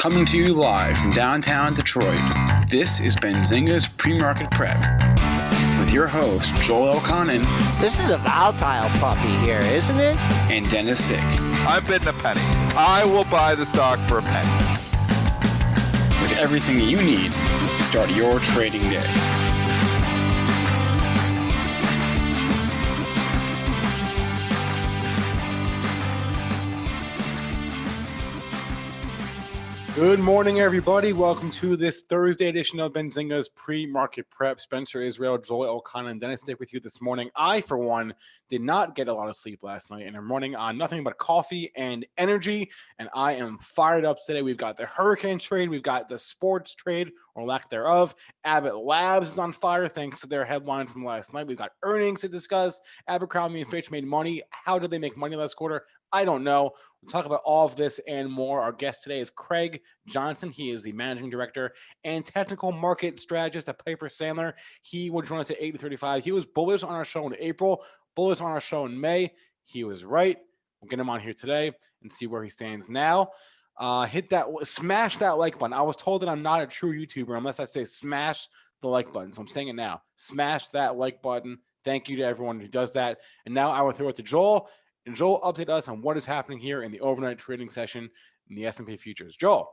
Coming to you live from downtown Detroit, this is Benzinga's PreMarket Prep. With your host, Joel Elconin. This is a volatile puppy here, isn't it? And Dennis Dick. I'm bidding a penny. I will buy the stock for a penny. With everything you need to start your trading day. Good morning, everybody. Welcome to this Thursday edition of Benzinga's Pre-Market Prep. Spencer Israel, Joel Elconin, and Dennis Dick with you this morning. I, for one, did not get a lot of sleep last night, and I'm running on nothing but coffee and energy, and I am fired up today. We've got the hurricane trade. We've got the sports trade, or lack thereof. Abbott Labs is on fire thanks to their headline from last night. We've got earnings to discuss. Abercrombie & Fitch made money. How did they make money last quarter? I don't know. We'll talk about all of this and more. Our guest today is Craig Johnson. He is the managing director and technical market strategist at Piper Sandler. He will join us at 8:35. He was bullish on our show in April, bullish on our show in May. He was right. We'll get him on here today and see where he stands now. Smash that like button. I was told that I'm not a true YouTuber unless I say smash the like button. So I'm saying it now. Smash that like button. Thank you to everyone who does that. And now I will throw it to Joel. And Joel, update us on what is happening here in the overnight trading session in the S&P futures. Joel.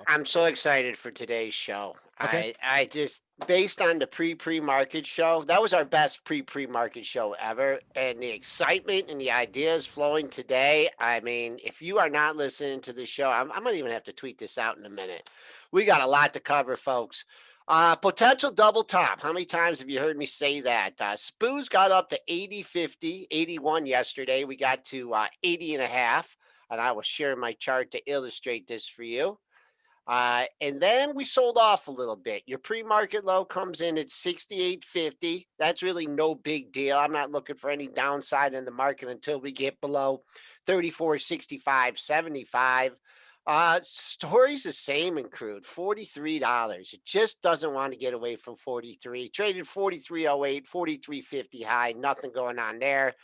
I'm so excited for today's show. Okay. I just, based on the pre-market show, that was our best pre-market show ever. And the excitement and the ideas flowing today. I mean, if you are not listening to the show, I'm going to even have to tweet this out in a minute. We got a lot to cover, folks. Potential double top. How many times have you heard me say that? SPW's got up to 80.50, 81 yesterday. We got to 80.5, and I will share my chart to illustrate this for you. And then we sold off a little bit. Your pre-market low comes in at 68.50. That's really no big deal. I'm not looking for any downside in the market until we get below 34.65.75. Story's the same in crude, $43. It just doesn't want to get away from 43. Traded 43.08, 43.50 high, nothing going on there.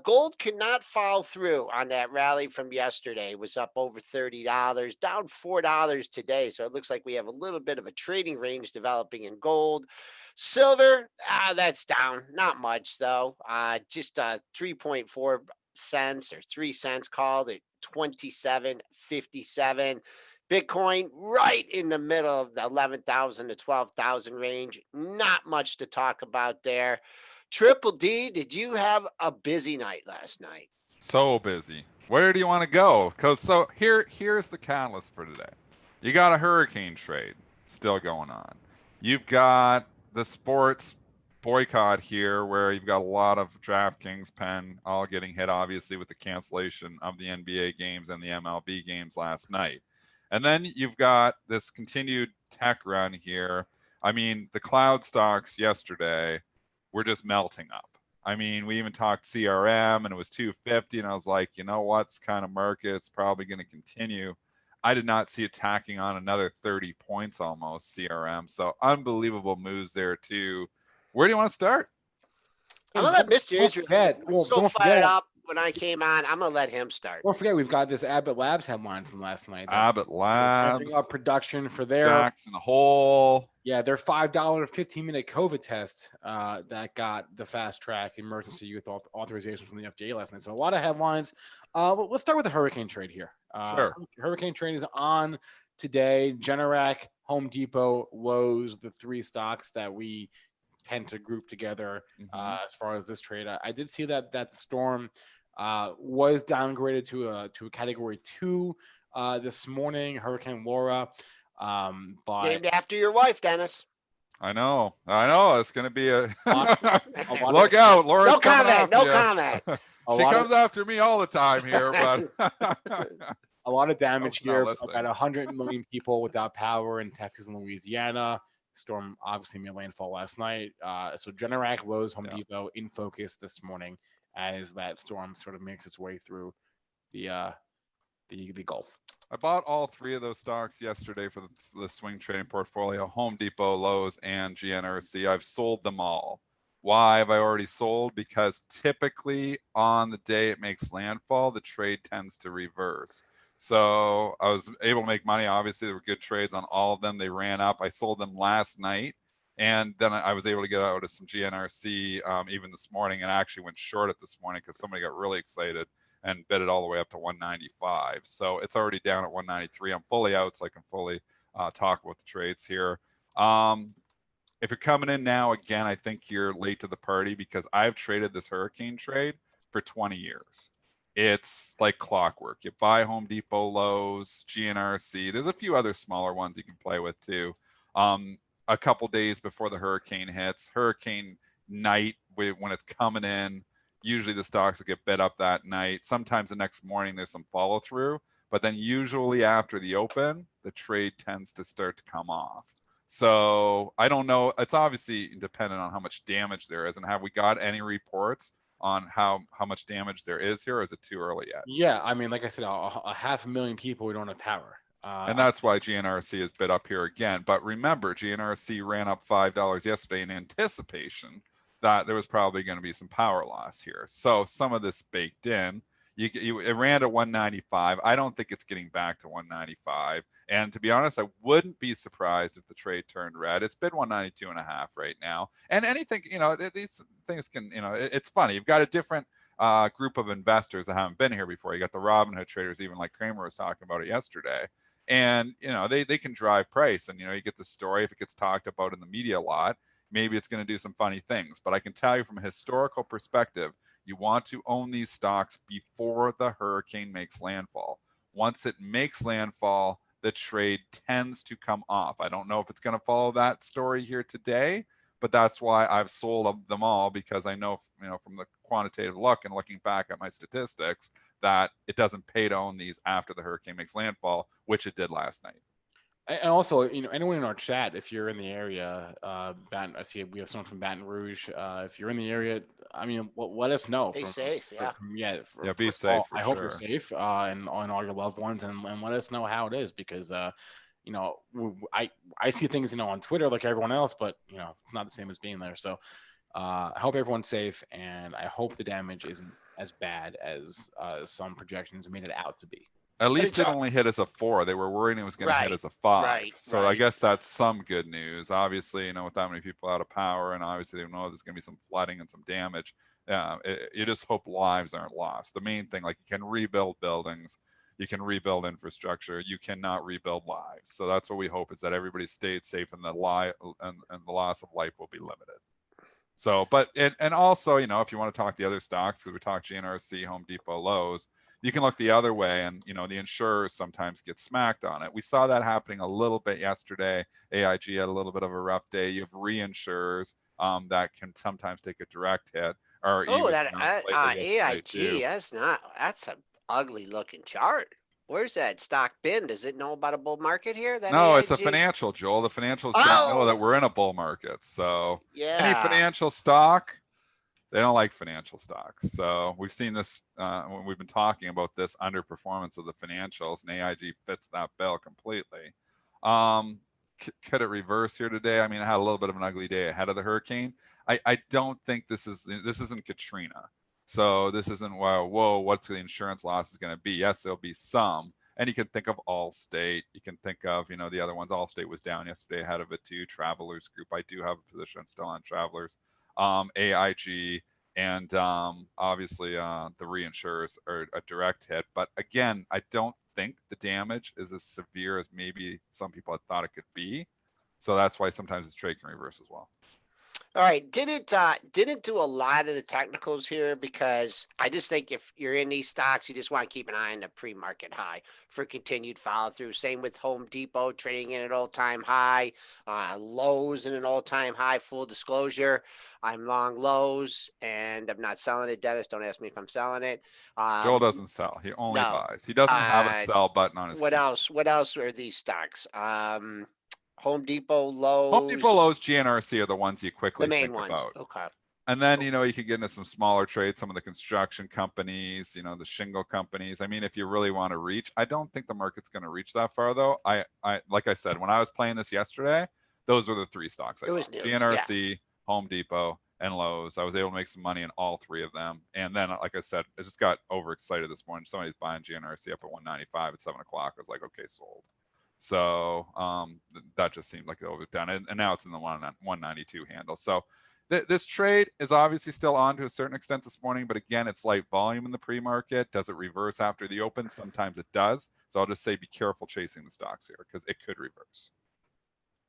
Gold could not follow through on that rally from yesterday. It was up over $30, down $4 today. So it looks like we have a little bit of a trading range developing in gold. Silver, that's down, not much though. Just 3.4 cents or 3 cents called at 27.57. Bitcoin right in the middle of the 11,000 to 12,000 range. Not much to talk about there. Triple D, did you have a busy night last night? So busy. Where do you want to go? Because here's the catalyst for today. You got a hurricane trade still going on. You've got the sports boycott here where you've got a lot of DraftKings, PENN all getting hit, obviously, with the cancellation of the NBA games and the MLB games last night. And then you've got this continued tech run here. I mean, the cloud stocks yesterday were just melting up. I mean, we even talked CRM and it was 250, and I was like, you know what's kind of market, it's probably going to continue. I did not see it tacking on another 30 points almost, CRM. So unbelievable moves there too. Where do you want to start? I'm going to let Mr. Israel fired up when I came on. I'm going to let him start. Don't forget, we've got this Abbott Labs headline from last night. Abbott Labs. Up production for their Jackson Hole. Yeah, their $5 15-minute COVID test that got the fast track emergency use authorization from the FDA last night. So a lot of headlines. Let's start with the hurricane trade here. Sure. Hurricane trade is on today. Generac, Home Depot, Lowe's, the three stocks that we tend to group together as far as this trade. I did see that the storm was downgraded to a category 2 this morning. Hurricane Laura, but named after your wife, Dennis. I know. It's going to be a look out. Laura's coming after you. No comment. She comes after me all the time here, but a lot of damage here. About 100 million people without power in Texas and Louisiana. Storm obviously made landfall last night. So Generac, Lowe's, Home Depot in focus this morning as that storm sort of makes its way through the Gulf. I bought all three of those stocks yesterday for the swing trading portfolio: Home Depot, Lowe's, and GNRC. I've sold them all. Why have I already sold? Because typically on the day it makes landfall, the trade tends to reverse. So I was able to make money. Obviously, there were good trades on all of them. They ran up. I sold them last night. And then I was able to get out of some GNRC even this morning, and I actually went short it this morning because somebody got really excited and bid it all the way up to 195. So it's already down at 193. I'm fully out, so I can fully talk about the trades here. If you're coming in now, again, I think you're late to the party because I've traded this hurricane trade for 20 years. It's like clockwork. You buy Home Depot, Lowe's, GNRC. There's a few other smaller ones you can play with too. A couple days before the hurricane hits, hurricane night when it's coming in, usually the stocks will get bid up that night. Sometimes the next morning there's some follow through, but then usually after the open, the trade tends to start to come off. So I don't know. It's obviously dependent on how much damage there is, and have we got any reports on how much damage there is here, or is it too early yet? Yeah, I mean, like I said, a 500,000 people we don't have power. And that's why GNRC is bid up here again. But remember, GNRC ran up $5 yesterday in anticipation that there was probably going to be some power loss here. So some of this baked in. It ran at 195. I don't think it's getting back to 195. And to be honest, I wouldn't be surprised if the trade turned red. It's bid 192.5 right now. And anything, these things can, it's funny. You've got a different group of investors that haven't been here before. You got the Robinhood traders, even like Kramer was talking about it yesterday. And, they can drive price. And, you get the story. If it gets talked about in the media a lot, maybe it's going to do some funny things. But I can tell you from a historical perspective, you want to own these stocks before the hurricane makes landfall. Once it makes landfall, the trade tends to come off. I don't know if it's going to follow that story here today, but that's why I've sold them all, because I know, from the quantitative look and looking back at my statistics, that it doesn't pay to own these after the hurricane makes landfall, which it did last night. And also, anyone in our chat, if you're in the area, I see we have someone from Baton Rouge. If you're in the area, let us know. Be safe, yeah. Be safe. I hope you're safe, and on all your loved ones, and let us know how it is, because I see things on Twitter like everyone else, but it's not the same as being there. So I hope everyone's safe, and I hope the damage isn't as bad as some projections made it out to be. At least it only hit as a 4. They were worried it was going to hit as a 5. So I guess that's some good news. Obviously, with that many people out of power, and obviously they know there's going to be some flooding and some damage. You just hope lives aren't lost. The main thing, like, you can rebuild buildings, you can rebuild infrastructure, you cannot rebuild lives. So that's what we hope, is that everybody stayed safe, and the loss of life will be limited. So, and also, if you want to talk the other stocks, because we talked GNRC, Home Depot, Lowe's, you can look the other way, and the insurers sometimes get smacked on it. We saw that happening a little bit yesterday. AIG had a little bit of a rough day. You have reinsurers that can sometimes take a direct hit. Or AIG, that's an ugly looking chart. Where's that stock been? Does it know about a bull market here? No, AIG? It's a financial, Joel. The financials don't know that we're in a bull market. So any financial stock, they don't like financial stocks. So we've seen this when we've been talking about this underperformance of the financials, and AIG fits that bill completely. Could it reverse here today? I mean, it had a little bit of an ugly day ahead of the hurricane. I don't think this isn't Katrina. So this isn't, whoa, what's the insurance loss is going to be? Yes, there'll be some. And you can think of Allstate. You can think of, the other ones. Allstate was down yesterday ahead of it too. Travelers Group. I do have a position still on Travelers. AIG, and obviously the reinsurers are a direct hit. But again, I don't think the damage is as severe as maybe some people had thought it could be. So that's why sometimes this trade can reverse as well. All right. Didn't do a lot of the technicals here, because I just think if you're in these stocks, you just want to keep an eye on the pre-market high for continued follow through. Same with Home Depot trading in an all-time high, Lowe's in an all-time high. Full disclosure, I'm long Lowe's and I'm not selling it. Dennis, don't ask me if I'm selling it. Joel doesn't sell. He only buys. He doesn't have a sell button on his. What else are these stocks? Home Depot, Lowe's. Home Depot, Lowe's, GNRC are the ones you quickly the main think ones. about. Okay. And then, you can get into some smaller trades, some of the construction companies, the shingle companies. I mean, if you really want to reach, I don't think the market's going to reach that far, though. I like I said, when I was playing this yesterday, those were the 3 stocks. GNRC, Home Depot, and lows. I was able to make some money in all three of them. And then, like I said, I just got overexcited this morning. Somebody's buying GNRC up at 195 at 7 o'clock. I was like, okay, sold. So that just seemed like it overdone. And now it's in the 192 handle. So this trade is obviously still on to a certain extent this morning, but again, it's light volume in the pre-market. Does it reverse after the open? Sometimes it does. So I'll just say be careful chasing the stocks here because it could reverse.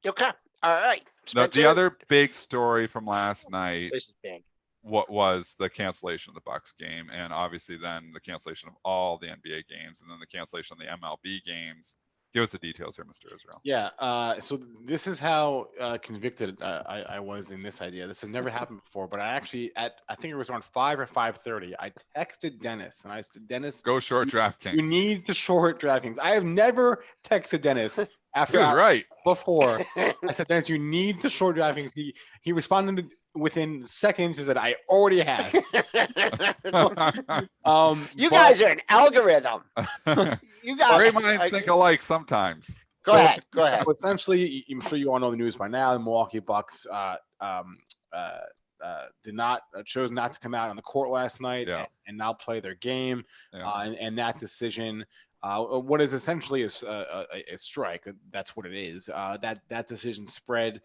Okay. All right. The other big story from last night, this is big. What was the cancellation of the Bucks game, and obviously then the cancellation of all the NBA games, and then the cancellation of the MLB games. Give us the details here, Mr. Israel. Yeah. So this is how convicted I was in this idea. This has never happened before, but I think it was around 5 or 5:30. I texted Dennis and I said, Dennis, go short DraftKings. You need to short DraftKings. I have never texted Dennis after right before. I said, Dennis, you need to short DraftKings. He responded within seconds. He said, I already have. You guys are an algorithm. You guys. Great minds think alike sometimes. Go ahead. So essentially, I'm sure you all know the news by now. The Milwaukee Bucks chose not to come out on the court last night and now play their game. And that decision, what is essentially a strike, that's what it is. That decision spread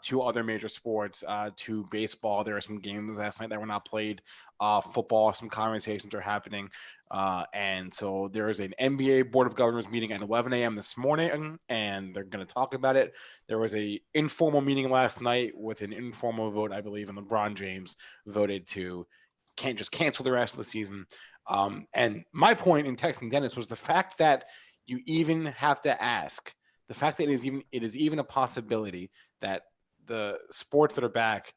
to other major sports, to baseball. There are some games last night that were not played. Football, some conversations are happening. And so there is an NBA Board of Governors meeting at 11 a.m. this morning, and they're going to talk about it. There was a informal meeting last night with an informal vote, I believe, and LeBron James voted to can't just cancel the rest of the season. And my point in texting Dennis was the fact that you even have to ask, the fact that it is even a possibility that the sports that are back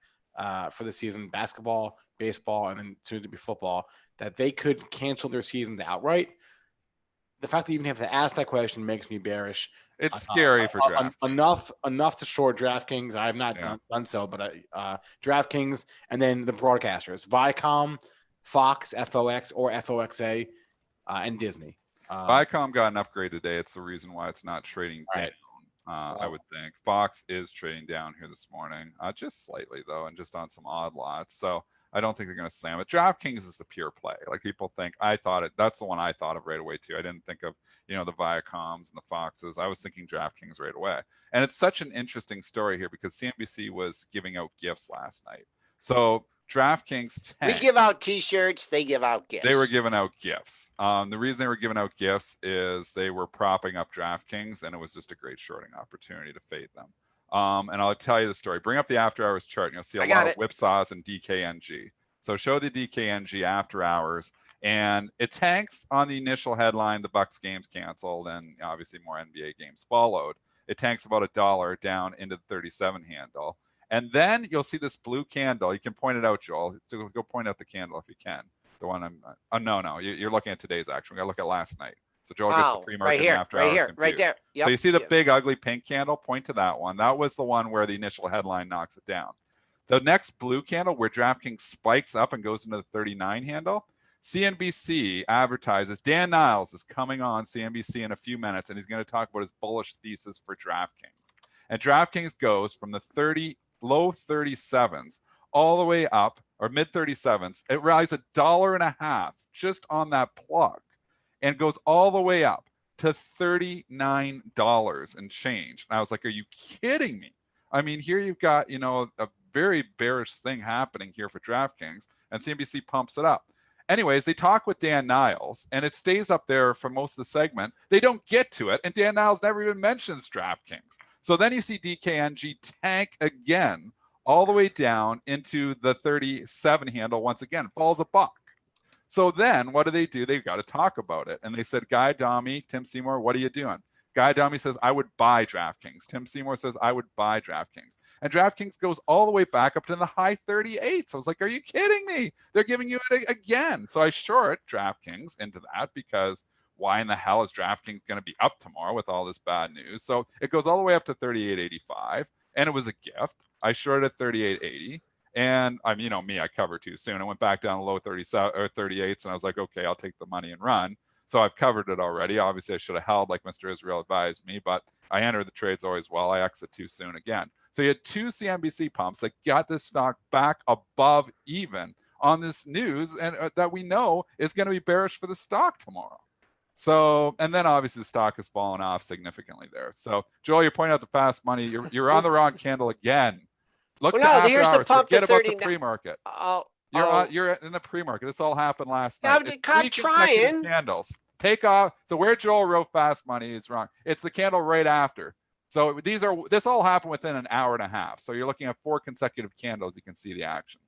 for the season, basketball, baseball, and then soon to be football, that they could cancel their seasons outright. The fact that you even have to ask that question makes me bearish. It's scary for draft. Enough to short DraftKings. I have not done so, but DraftKings and then the broadcasters, Viacom, Fox, FOX or FOXA, and Disney. Viacom got an upgrade today. It's the reason why it's not trading down. I would think Fox is trading down here this morning, just slightly though, and just on some odd lots. So I don't think they're going to slam it. DraftKings is the pure play. Like people think, that's the one I thought of right away too. I didn't think of, the Viacoms and the Foxes. I was thinking DraftKings right away. And it's such an interesting story here because CNBC was giving out gifts last night. So DraftKings tanked. We give out T-shirts. They give out gifts. They were giving out gifts. The reason they were giving out gifts is they were propping up DraftKings, and it was just a great shorting opportunity to fade them. And I'll tell you the story. Bring up the after hours chart, and you'll see a lot of whipsaws and DKNG. So show the DKNG after hours, and it tanks on the initial headline. The Bucks games canceled, and obviously more NBA games followed. It tanks about $1 down into the 37 handle. And then you'll see this blue candle. You can point it out, Joel. Go point out the candle if you can. The one no. You're looking at today's action. We got to look at last night. So Joel gets the pre-market and after hours confused. Right there. Yep. So you see the big ugly pink candle? Point to that one. That was the one where the initial headline knocks it down. The next blue candle where DraftKings spikes up and goes into the 39 handle. CNBC advertises Dan Niles is coming on CNBC in a few minutes, and he's going to talk about his bullish thesis for DraftKings. And DraftKings goes from the low 37s all the way up, or mid 37s. It rises $1.50 just on that plug and goes all the way up to $39 and change. And I was like, are you kidding me? I mean, here you've got, a very bearish thing happening here for DraftKings, and CNBC pumps it up. Anyways, they talk with Dan Niles, and it stays up there for most of the segment. They don't get to it, and Dan Niles never even mentions DraftKings. So then you see DKNG tank again, all the way down into the 37 handle once again, falls $1. So then what do? They've got to talk about it. And they said, Guy Adami, Tim Seymour, what are you doing? Guy Adami says, I would buy DraftKings. Tim Seymour says, I would buy DraftKings. And DraftKings goes all the way back up to the high 38s. I was like, are you kidding me? They're giving you it again. So I short DraftKings into that because why in the hell is DraftKings going to be up tomorrow with all this bad news? So it goes all the way up to 38.85, and it was a gift. I shorted at 38.80, and me, I covered too soon. I went back down to low 37 or 38s, and I was like, okay, I'll take the money and run. So I've covered it already. Obviously, I should have held like Mr. Israel advised me, but I enter the trades always well. I exit too soon again. So you had 2 CNBC pumps that got this stock back above even on this news, and that we know is going to be bearish for the stock tomorrow. So, and then obviously the stock has fallen off significantly there. So, Joel, you're pointing out the fast money. You're on the wrong candle again. Look Well, to no, after here's the hours. pump to Forget about the 39. pre-market. Oh, You're in the pre-market. This all happened last Yeah, night. It's I'm 3 consecutive trying. candles. Take off. So where Joel wrote fast money is wrong. It's the candle right after. So this all happened within an hour and a half. So you're looking at 4 consecutive candles. You can see the action.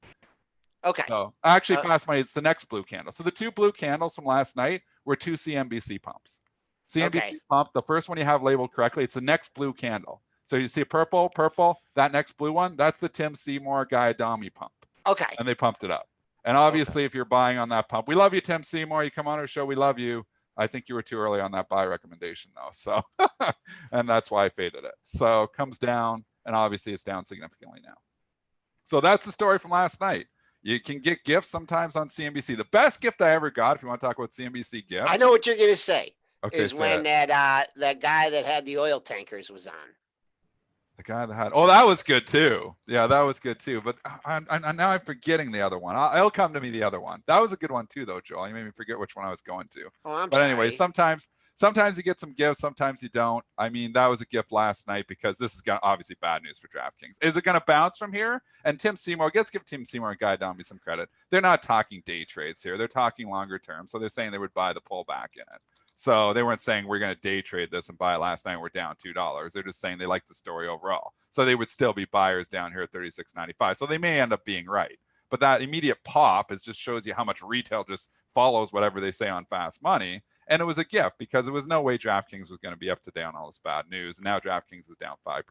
Okay. So actually, fast money, it's the next blue candle. So the 2 blue candles from last night were 2 CNBC pumps. CNBC pump, the first one you have labeled correctly, it's the next blue candle. So you see purple, that next blue one, that's the Tim Seymour Guy-Adami pump. Okay. And they pumped it up. And obviously, if you're buying on that pump, we love you, Tim Seymour. You come on our show, we love you. I think you were too early on that buy recommendation, though. So, and that's why I faded it. So comes down, and obviously it's down significantly now. So that's the story from last night. You can get gifts sometimes on CNBC. The best gift I ever got, if you want to talk about CNBC gifts. I know what you're going to say. Okay, is when that guy that had the oil tankers was on. The guy that had, that was good too. Yeah, that was good too. But now I'm forgetting the other one. It'll come to me, the other one. That was a good one too, though, Joel. You made me forget which one I was going to. But anyway, sometimes you get some gifts, sometimes you don't. I mean, that was a gift last night because this is obviously bad news for DraftKings. Is it going to bounce from here? And Tim Seymour, let's give Tim Seymour and Guy Adami some credit. They're not talking day trades here. They're talking longer term. So they're saying they would buy the pullback in it. So they weren't saying we're going to day trade this and buy it last night. We're down $2. They're just saying they like the story overall. So they would still be buyers down here at $36.95. So they may end up being right. But that immediate pop just shows you how much retail just follows whatever they say on fast money. And it was a gift because there was no way DraftKings was going to be up to date on all this bad news. And now DraftKings is down 5%.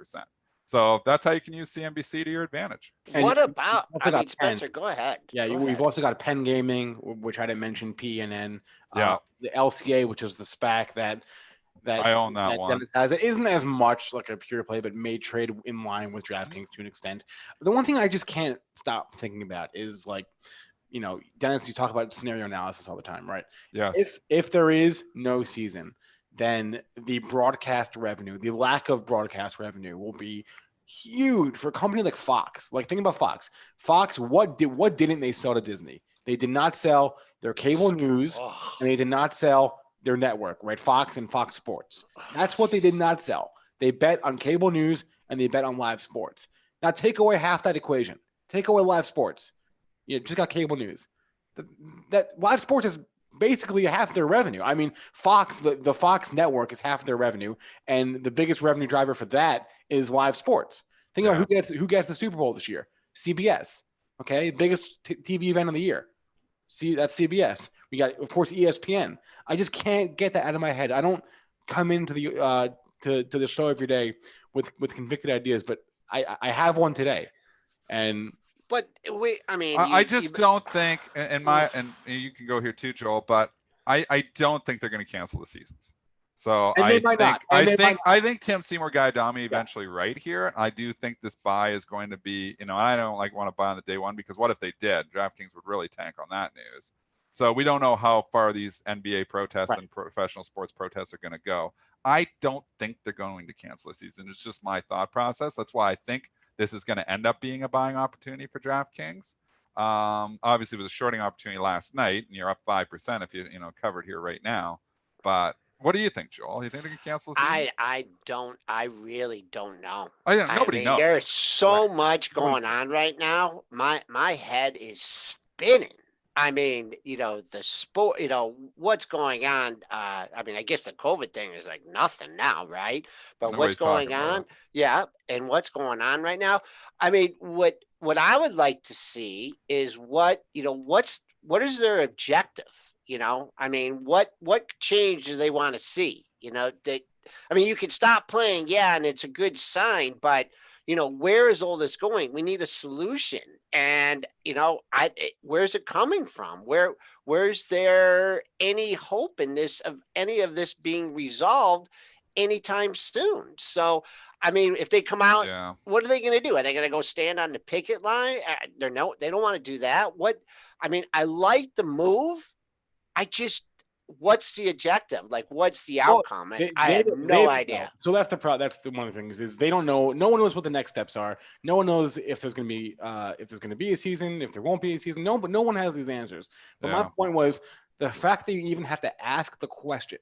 So that's how you can use CNBC to your advantage. And what about, Spencer, go ahead. Yeah, we've also got PENN Gaming, which I didn't mention, PENN. Yeah. The LCA, which is the SPAC that I own that one. Dennis has. It isn't as much like a pure play, but may trade in line with DraftKings to an extent. The one thing I just can't stop thinking about is Dennis, you talk about scenario analysis all the time, right? Yes. If there is no season, then the broadcast revenue, the lack of broadcast revenue will be huge for a company like Fox. Like, think about Fox. Fox, what didn't they sell to Disney? They did not sell their cable news, and they did not sell their network, right? Fox and Fox Sports. That's what they did not sell. They bet on cable news and they bet on live sports. Now take away half that equation. Take away live sports. You just got cable news. That live sports is basically half their revenue. I mean, Fox, the Fox network is half their revenue, and the biggest revenue driver for that is live sports. Think about who gets the Super Bowl this year. CBS. Okay, biggest TV event of the year. See, that's CBS. We got, of course, ESPN. I just can't get that out of my head. I don't come into the to the show every day with convicted ideas, but I have one today, and. But I just don't think, and you can go here too, Joel, but I don't think they're going to cancel the seasons. So I think Tim Seymour Guy-Adami eventually right here. I do think this buy is going to be, I don't want to buy on the day one because what if they did? DraftKings would really tank on that news. So we don't know how far these NBA protests and professional sports protests are going to go. I don't think they're going to cancel the season. It's just my thought process. That's why I think this is going to end up being a buying opportunity for DraftKings. Obviously, it was a shorting opportunity last night, and you're up 5% if you covered here right now. But what do you think, Joel? You think they can cancel the season? I really don't know. Nobody knows. There's so much going on right now. My head is spinning. I mean, the sport, what's going on. I guess the COVID thing is like nothing now, right? But Nobody's what's going on? Yeah. And what's going on right now? I mean, what I would like to see is what is their objective? I mean, what change do they want to see? You can stop playing. Yeah. And it's a good sign, but where is all this going? We need a solution. And, where's it coming from? Where's there any hope in this, of any of this being resolved anytime soon? So, if they come out, what are they going to do? Are they going to go stand on the picket line? They don't want to do that. I like the move. what's the objective? Like, what's the outcome? And I have no idea. So that's the problem. That's one of the things is they don't know. No one knows what the next steps are. No one knows if there's going to be a season, if there won't be a season. But no one has these answers. But my point was the fact that you even have to ask the question.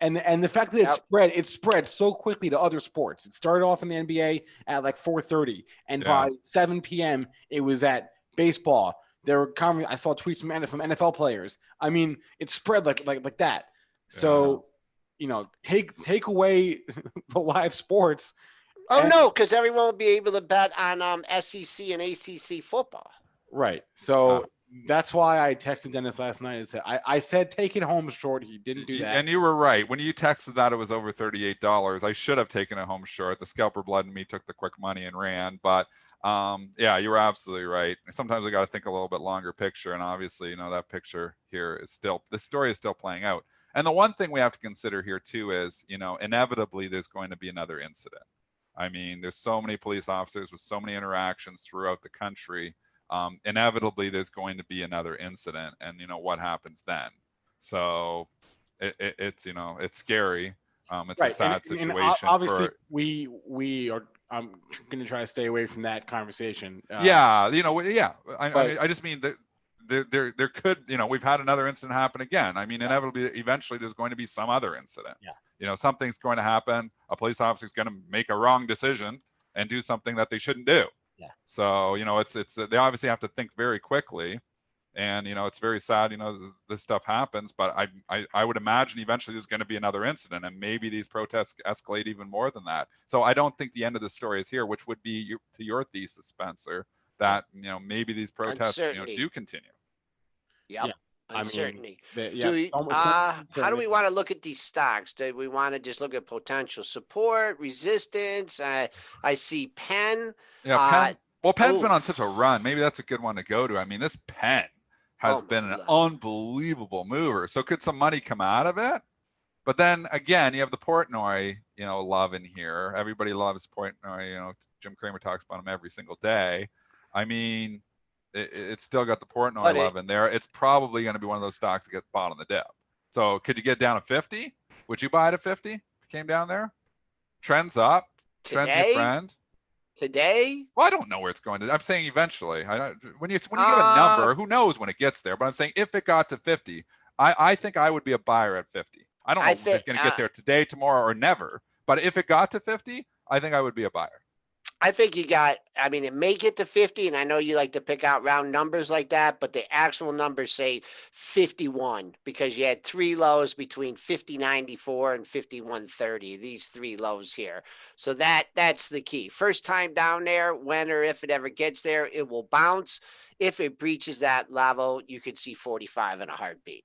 And the fact that it spread so quickly to other sports. It started off in the NBA at like 4:30, and by 7 p.m. it was at baseball. There were I saw tweets from NFL players. I mean, it spread like that. So, take away the live sports. No, because everyone will be able to bet on SEC and ACC football. Right. So. That's why I texted Dennis last night and said, I said take it home short. He didn't do that. And you were right. When you texted that it was over $38, I should have taken it home short. The scalper blood in me took the quick money and ran. But you were absolutely right. Sometimes we got to think a little bit longer picture. And obviously, that picture here is the story is still playing out. And the one thing we have to consider here too is, inevitably there's going to be another incident. I mean, there's so many police officers with so many interactions throughout the country. Inevitably there's going to be another incident, and what happens then. So it's it's scary. It's a sad situation. And obviously we are I'm going to try to stay away from that conversation. I just mean that there could, we've had another incident happen again. I mean, inevitably eventually there's going to be some other incident. Something's going to happen. A police officer is going to make a wrong decision and do something that they shouldn't do. So, it's they obviously have to think very quickly, and, it's very sad, this stuff happens, but I would imagine eventually there's going to be another incident, and maybe these protests escalate even more than that. So I don't think the end of the story is here, which would be to your thesis, Spencer, that, maybe these protests, do continue. Uncertainty. How do we want to look at these stocks? Do we want to just look at potential support, resistance? I see PENN. PENN. Well, PENN's been on such a run. Maybe that's a good one to go to. I mean, this PENN has been an unbelievable mover. So could some money come out of it? But then again, you have the Portnoy, love in here. Everybody loves Portnoy. Jim Cramer talks about him every single day. I mean, it's still got the Portnoy love in there. It's probably going to be one of those stocks that gets bought on the dip. So could you get down to 50? Would you buy it at 50 if it came down there? Trends up. Trends your friend. Today? Well, I don't know where it's going to. I'm saying eventually. When you give a number, who knows when it gets there? But I'm saying if it got to 50, I think I would be a buyer at 50. I don't know if it's going to get there today, tomorrow, or never. But if it got to 50, I think I would be a buyer. I think it may get to 50, and I know you like to pick out round numbers like that, but the actual numbers say 51 because you had three lows between 50.94 and 51.30, these three lows here. So that's the key. First time down there, when or if it ever gets there, it will bounce. If it breaches that level, you could see 45 in a heartbeat.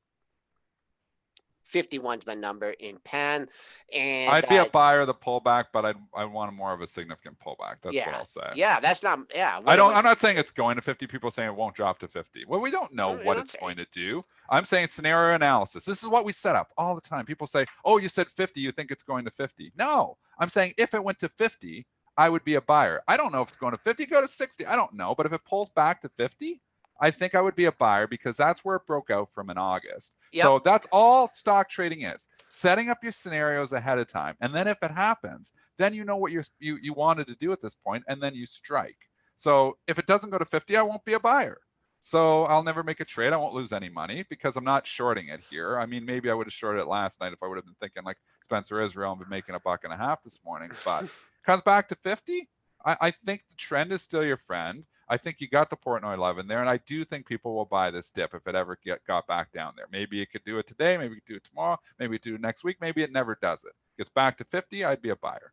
51's my number in PENN, and I'd be a buyer of the pullback, but I want more of a significant pullback. That's what I'll say. That's not. I'm not saying it's going to 50. People saying it won't drop to 50. Well, we don't know what it's going to do. I'm saying scenario analysis. This is what we set up all the time. People say, "Oh, you said 50. You think it's going to 50?" No, I'm saying if it went to 50, I would be a buyer. I don't know if it's going to 50. Go to 60. I don't know, but if it pulls back to 50. I think I would be a buyer because that's where it broke out from in August. So that's all stock trading is. Setting up your scenarios ahead of time. And then if it happens, then you know what you wanted to do at this point, and then you strike. So if it doesn't go to 50, I won't be a buyer. So I'll never make a trade. I won't lose any money because I'm not shorting it here. I mean, maybe I would have shorted it last night if I would have been thinking like Spencer Israel and been making $1.50 this morning. But it comes back to 50. I think the trend is still your friend. I think you got the Portnoy love in there, and I do think people will buy this dip if it ever got back down there. Maybe it could do it today, maybe it could do it tomorrow, maybe it do it next week, maybe it never does it. Gets back to 50, I'd be a buyer.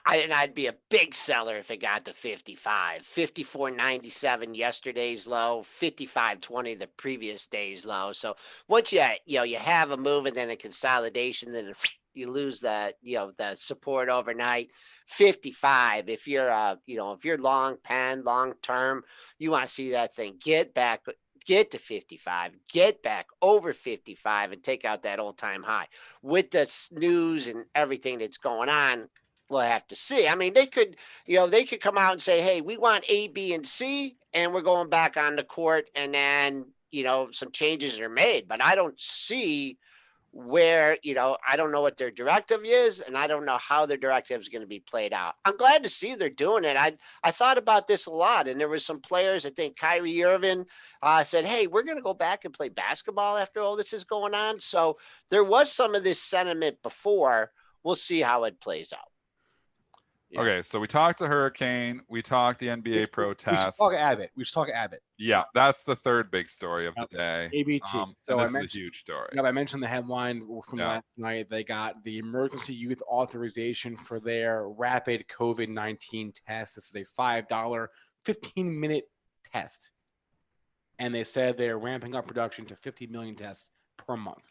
I'd be a big seller if it got to 55. 54.97 yesterday's low, 55.20 the previous day's low. So once you have a move and then a consolidation, then you lose the support overnight. 55. If you're if you're long PENN, long term, you want to see that thing get to 55, get back over 55, and take out that all-time high. With the news and everything that's going on, we'll have to see. I mean, they could come out and say, hey, we want A, B, and C, and we're going back on the court. And then, some changes are made, but I don't see where, I don't know what their directive is, and I don't know how their directive is going to be played out. I'm glad to see they're doing it. I thought about this a lot, and there was some players, I think Kyrie Irving said, hey, we're going to go back and play basketball after all this is going on. So there was some of this sentiment before. We'll see how it plays out. Yeah. Okay, so we talked the hurricane, we talked the NBA protests. We should talk Abbott. Yeah, that's the third big story of the day. ABT. So this is a huge story. I mentioned the headline from last night. They got the emergency use authorization for their rapid COVID-19 test. This is a $5, 15-minute test. And they said they're ramping up production to 50 million tests per month.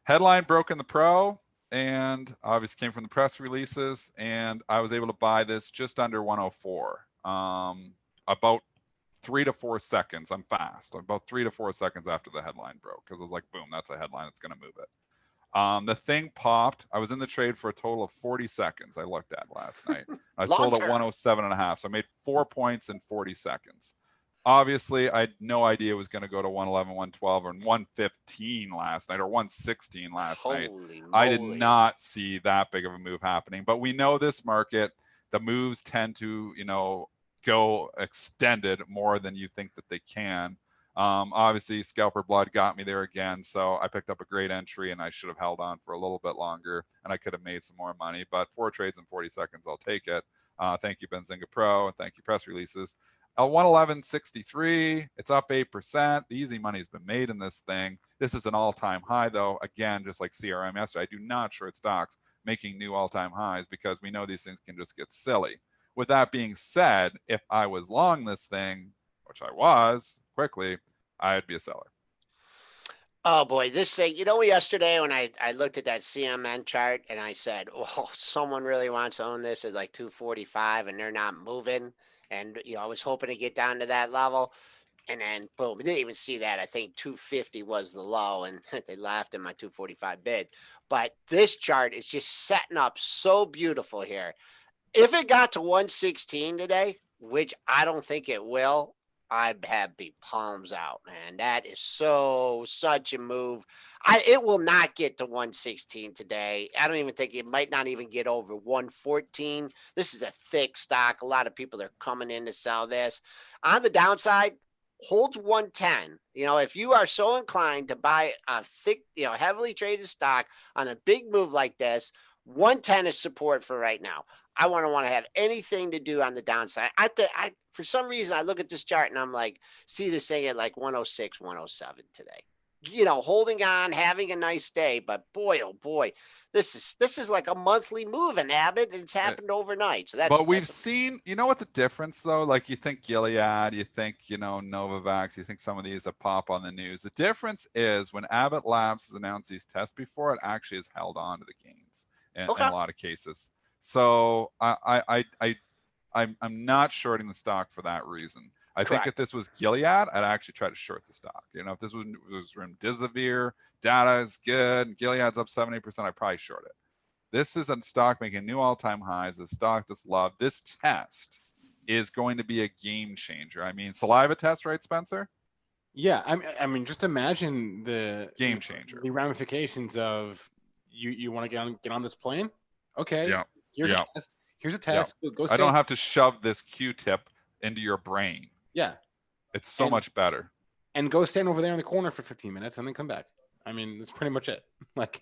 Headline broke in the Pro, and obviously came from the press releases, and I was able to buy this just under 104. About 3 to 4 seconds. I'm fast. About 3 to 4 seconds after the headline broke, because I was like, boom, that's a headline. It's going to move it. The thing popped. I was in the trade for a total of 40 seconds. I looked at last night. I sold at 107.5. So I made 4 points in 40 seconds. Obviously, I had no idea it was going to go to 111, 112, or 115 last night, or 116 last night. I did not see that big of a move happening. But we know this market, the moves tend to, go extended more than you think that they can. Obviously, scalper blood got me there again. So I picked up a great entry, and I should have held on for a little bit longer, and I could have made some more money. But 4 trades in 40 seconds, I'll take it. Thank you, Benzinga Pro, and thank you, press releases. 111.63, it's up 8%. The easy money's been made in this thing. This is an all-time high, though. Again, just like CRM yesterday, I do not short stocks making new all-time highs, because we know these things can just get silly. With that being said, if I was long this thing, which I was quickly, I'd be a seller. Oh boy, this thing, yesterday when I looked at that CMN chart and I said, oh, someone really wants to own this at like 245 and they're not moving. And, I was hoping to get down to that level, and then boom, I didn't even see that. I think 250 was the low, and they laughed at my 245 bid. But this chart is just setting up so beautiful here. If it got to 116 today, which I don't think it will, I'd have the palms out, man. That is such a move. It will not get to 116 today. I don't even think it might not even get over 114. This is a thick stock. A lot of people are coming in to sell this. On the downside, hold 110. If you are so inclined to buy a thick, heavily traded stock on a big move like this, 110 is support for right now. I want to have anything to do on the downside. For some reason, I look at this chart and I'm like, see this thing at like 106, 107 today. Holding on, having a nice day. But boy, oh boy, this is like a monthly move in Abbott, and it's happened overnight. So that's. But we've seen, what the difference though? Like you think Gilead, you think Novavax, you think some of these that pop on the news. The difference is when Abbott Labs has announced these tests before, it actually has held on to the gains in a lot of cases. So I'm not shorting the stock for that reason. I think if this was Gilead, I'd actually try to short the stock. If this was remdesivir, data is good, and Gilead's up 70%, I'd probably short it. This is a stock making new all-time highs, a stock that's loved. This test is going to be a game changer. I mean, saliva test, right, Spencer? Yeah, I mean, just imagine the game changer, the ramifications of you want to get on this plane. Okay, here's a test. Here's a test. Go I don't have to shove this Q-tip into your brain. Yeah, it's so much better. And go stand over there in the corner for 15 minutes and then come back. I mean, that's pretty much it. Like,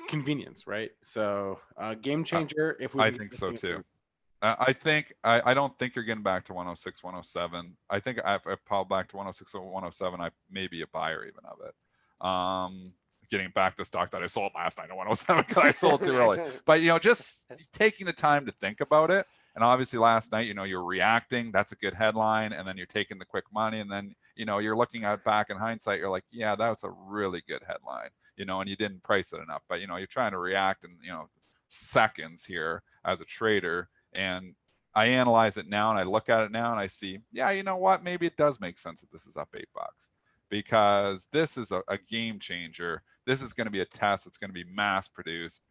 convenience, right? So, game changer. I think so too. I don't think you're getting back to 106, 107. I think if I pull back to 106 or 107, I may be a buyer even of it. Getting back to stock that I sold last night at 107 because I sold too early. But just taking the time to think about it. And obviously last night, you're reacting. That's a good headline. And then you're taking the quick money. And then, you're looking at back in hindsight. You're like, yeah, that's a really good headline, and you didn't price it enough. But, you're trying to react in, seconds here as a trader. And I analyze it now and I look at it now and I see, yeah, you know what? Maybe it does make sense that this is up $8 because this is a game changer. This is going to be a test that's going to be mass produced.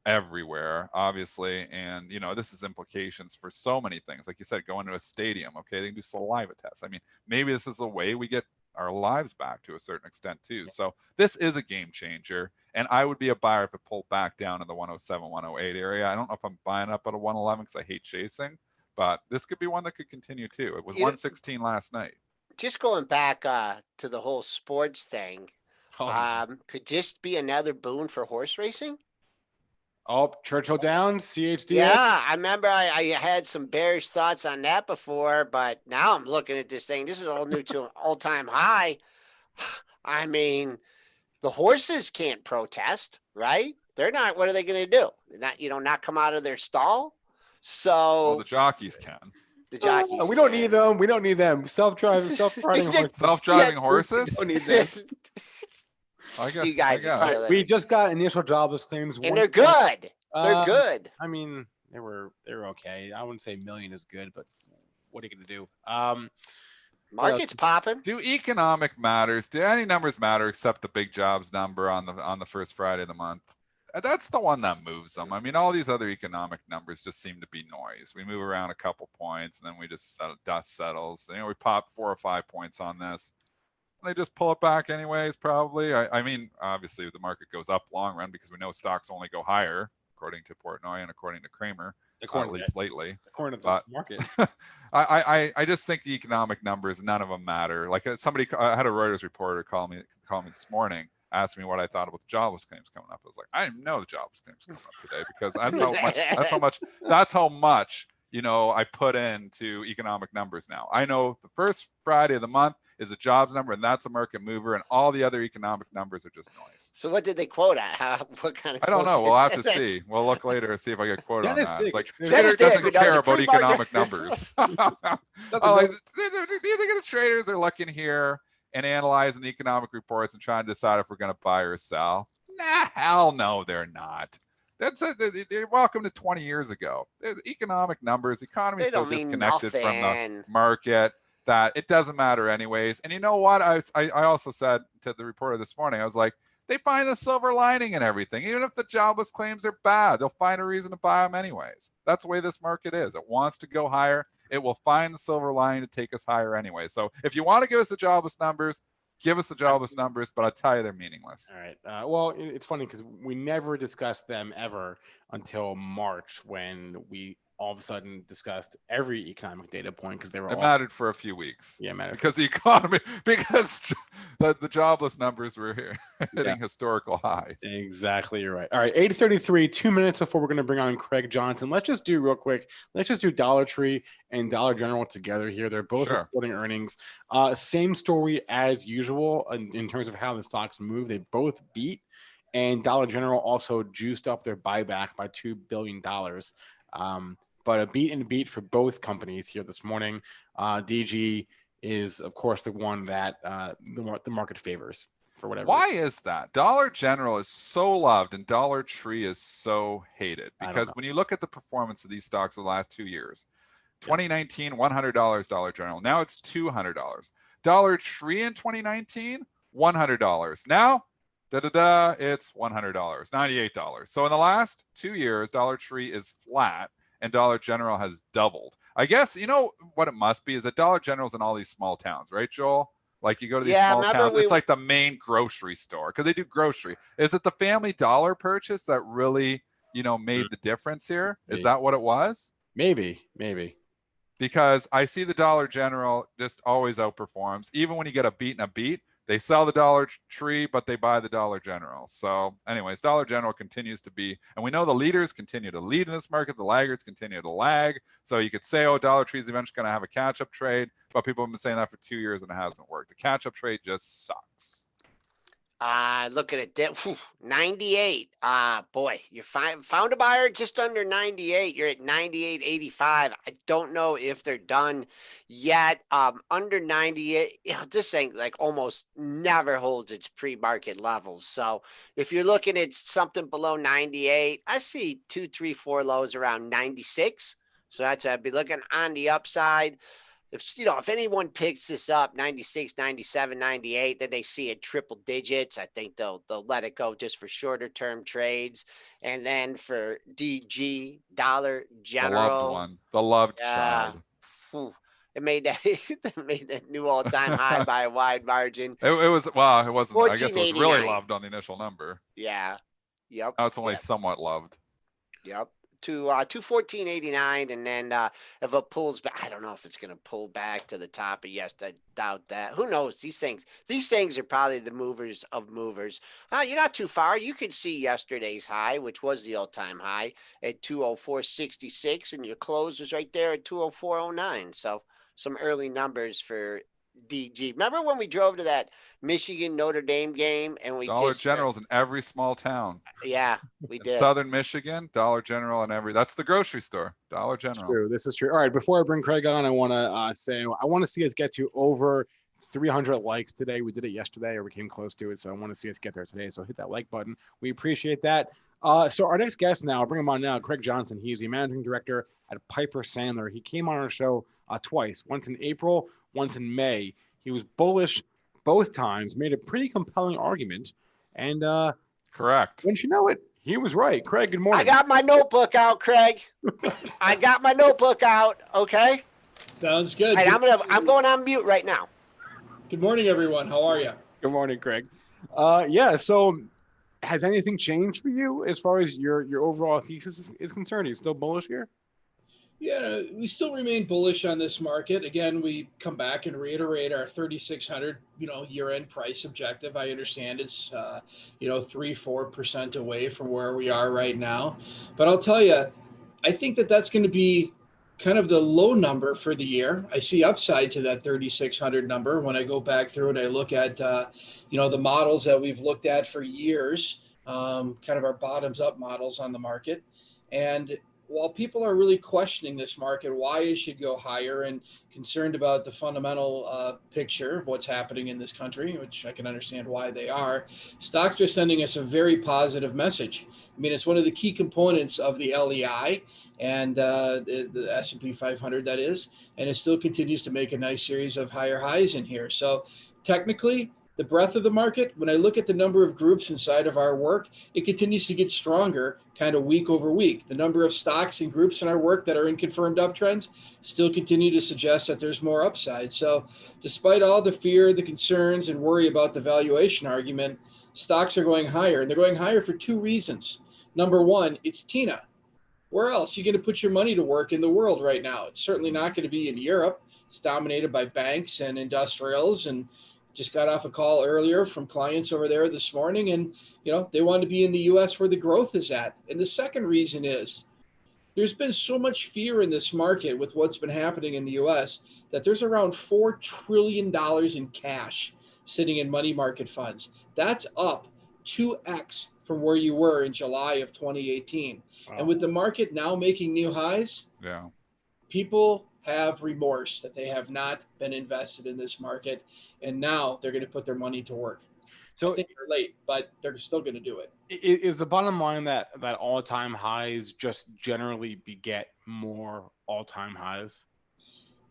everywhere, obviously. And, you know, this is implications for so many things. Like you said, going to a stadium, okay, they can do saliva tests. I mean, maybe this is the way we get our lives back to a certain extent too. So this is a game changer. And I would be a buyer if it pulled back down in the 107, 108 area. I don't know if I'm buying up at a 111 because I hate chasing, but this could be one that could continue too. It was 116 last night. Just going back to the whole sports thing, could this be another boon for horse racing? Oh, Churchill Downs, CHD. Yeah, I remember I had some bearish thoughts on that before, but now I'm looking at this thing. This is all new to an all-time high. I mean, the horses can't protest, right? They're not. What are they going to do? They're not, not come out of their stall. So well, the jockeys can. The jockeys. We don't need them. We don't need them. Self-driving horses. Self-driving horses. We don't need them. I guess you guys are we just got initial jobless claims, and they're good. They're good. I mean, they were okay. I wouldn't say million is good, but what are you going to do? Market's popping. Do economic matters? Do any numbers matter except the big jobs number on the first Friday of the month? That's the one that moves them. I mean, all these other economic numbers just seem to be noise. We move around a couple points, and then we just dust settles. You know, we pop 4 or 5 points on this. They just pull it back anyways, probably. I mean, obviously, the market goes up long run because we know stocks only go higher, according to Portnoy and according to Kramer, at least lately. According to the market. I just think the economic numbers, none of them matter. Like I had a Reuters reporter call me this morning, asked me what I thought about the jobless claims coming up. I was like, I didn't know the jobless claims coming up today because that's how much, you know, I put into economic numbers now. I know the first Friday of the month is a jobs number, and that's a market mover, and all the other economic numbers are just noise. So what did they quote at? What kind of? I don't know. We'll have to see. We'll look later and see if I get quoted on that. It's like Dennis doesn't care about economic numbers. Do you think the traders are looking here and analyzing the economic reports and trying to decide if we're going to buy or sell? Nah, hell no, they're not. They're welcome to 20 years ago. There's economic numbers. The economy is so disconnected from the market that it doesn't matter anyways. And you know what? I also said to the reporter this morning, I was like, they find the silver lining in everything. Even if the jobless claims are bad, they'll find a reason to buy them anyways. That's the way this market is. It wants to go higher. It will find the silver lining to take us higher anyway. So if you want to give us the jobless numbers, give us the jobless numbers, but I'll tell you they're meaningless. All right. Well, it's funny because we never discussed them ever until March when we all of a sudden discussed every economic data point because they were mattered for a few weeks. Yeah, it mattered. Because the economy, because the jobless numbers were here hitting historical highs. Exactly. You're right. All right. 8:33, 2 minutes before we're going to bring on Craig Johnson. Let's just do real quick. Let's just do Dollar Tree and Dollar General together here. They're both reporting earnings. Same story as usual in terms of how the stocks move. They both beat, and Dollar General also juiced up their buyback by $2 billion. But a beat for both companies here this morning. DG is, of course, the one that the market favors for whatever. Why is that? Dollar General is so loved and Dollar Tree is so hated because when you look at the performance of these stocks over the last 2 years, 2019, $100 Dollar General. Now it's $200. Dollar Tree in 2019, $100. Now, it's $100, $98. So in the last 2 years, Dollar Tree is flat. And Dollar General has doubled. I guess, you know what it must be is that Dollar General's in all these small towns, right, Joel? Like you go to these small towns, it's like the main grocery store because they do grocery. Is it the Family Dollar purchase that really, made the difference here? Is that what it was? Maybe. Because I see the Dollar General just always outperforms. Even when you get a beat, they sell the Dollar Tree, but they buy the Dollar General. So anyways, Dollar General continues to be, and we know the leaders continue to lead in this market. The laggards continue to lag. So you could say, Dollar Tree is eventually going to have a catch-up trade, but people have been saying that for 2 years and it hasn't worked. The catch-up trade just sucks. Looking at that, 98. Boy, you found a buyer just under 98. You're at 98.85. I don't know if they're done yet. Under 98, this thing like almost never holds its pre-market levels. So if you're looking at something below 98, I see 2, 3, 4 lows around 96. So that's what I'd be looking on the upside. if anyone picks this up 96, 97, 98, then they see it triple digits. I think they'll let it go just for shorter term trades. And then for DG, Dollar General, The loved one, the loved child. It made that new all time high by a wide margin. It wasn't. I guess it was really 14.89. loved on the initial number. Yeah. Yep. Now it's only somewhat loved. Yep. To 214.89, and then if it pulls back, I don't know if it's going to pull back to the top. But yes, I doubt that. Who knows? These things are probably the movers of movers. You're not too far. You can see yesterday's high, which was the all-time high at 204.66, and your close was right there at 204.09. So some early numbers for DG. Remember when we drove to that Michigan Notre Dame game and we Dollar General's in every small town. Yeah, we did. Southern Michigan, Dollar General, and that's the grocery store. Dollar General. True. This is true. All right. Before I bring Craig on, I want to say I want to see us get to over 300 likes today. We did it yesterday, or we came close to it. So I want to see us get there today. So hit that like button. We appreciate that. So our next guest now, I'll bring him on now, Craig Johnson. He's the managing director at Piper Sandler. He came on our show twice, once in April, once in May. He was bullish both times, made a pretty compelling argument, and correct. Wouldn't you know it, he was right. Craig, good morning. I got my notebook out, Craig. I got my notebook out. Okay. Sounds good. Right, I'm going on mute right now. Good morning, everyone. How are you? Good morning, Craig. So has anything changed for you as far as your overall thesis is concerned? Are you still bullish here? Yeah, we still remain bullish on this market. Again, we come back and reiterate our 3,600, year-end price objective. I understand it's, 3-4% away from where we are right now. But I'll tell you, I think that's going to be kind of the low number for the year. I see upside to that 3,600 number when I go back through and I look at, the models that we've looked at for years, kind of our bottoms-up models on the market. And while people are really questioning this market, why it should go higher, and concerned about the fundamental picture of what's happening in this country, which I can understand why they are, stocks are sending us a very positive message. I mean, it's one of the key components of the LEI and the S&P 500, that is, and it still continues to make a nice series of higher highs in here. So technically, the breadth of the market, when I look at the number of groups inside of our work, it continues to get stronger kind of week over week. The number of stocks and groups in our work that are in confirmed uptrends still continue to suggest that there's more upside. So despite all the fear, the concerns, and worry about the valuation argument, stocks are going higher, and they're going higher for two reasons. Number one, it's TINA. Where else are you going to put your money to work in the world right now? It's certainly not going to be in Europe. It's dominated by banks and industrials, and just got off a call earlier from clients over there this morning, and they want to be in the U.S. where the growth is at. And the second reason is there's been so much fear in this market with what's been happening in the U.S. that there's around $4 trillion in cash sitting in money market funds. That's up 2x from where you were in July of 2018. Wow. And with the market now making new highs, people have remorse that they have not been invested in this market, and now they're going to put their money to work. So I think they're late, but they're still going to do it. Is the bottom line that all-time highs just generally beget more all-time highs?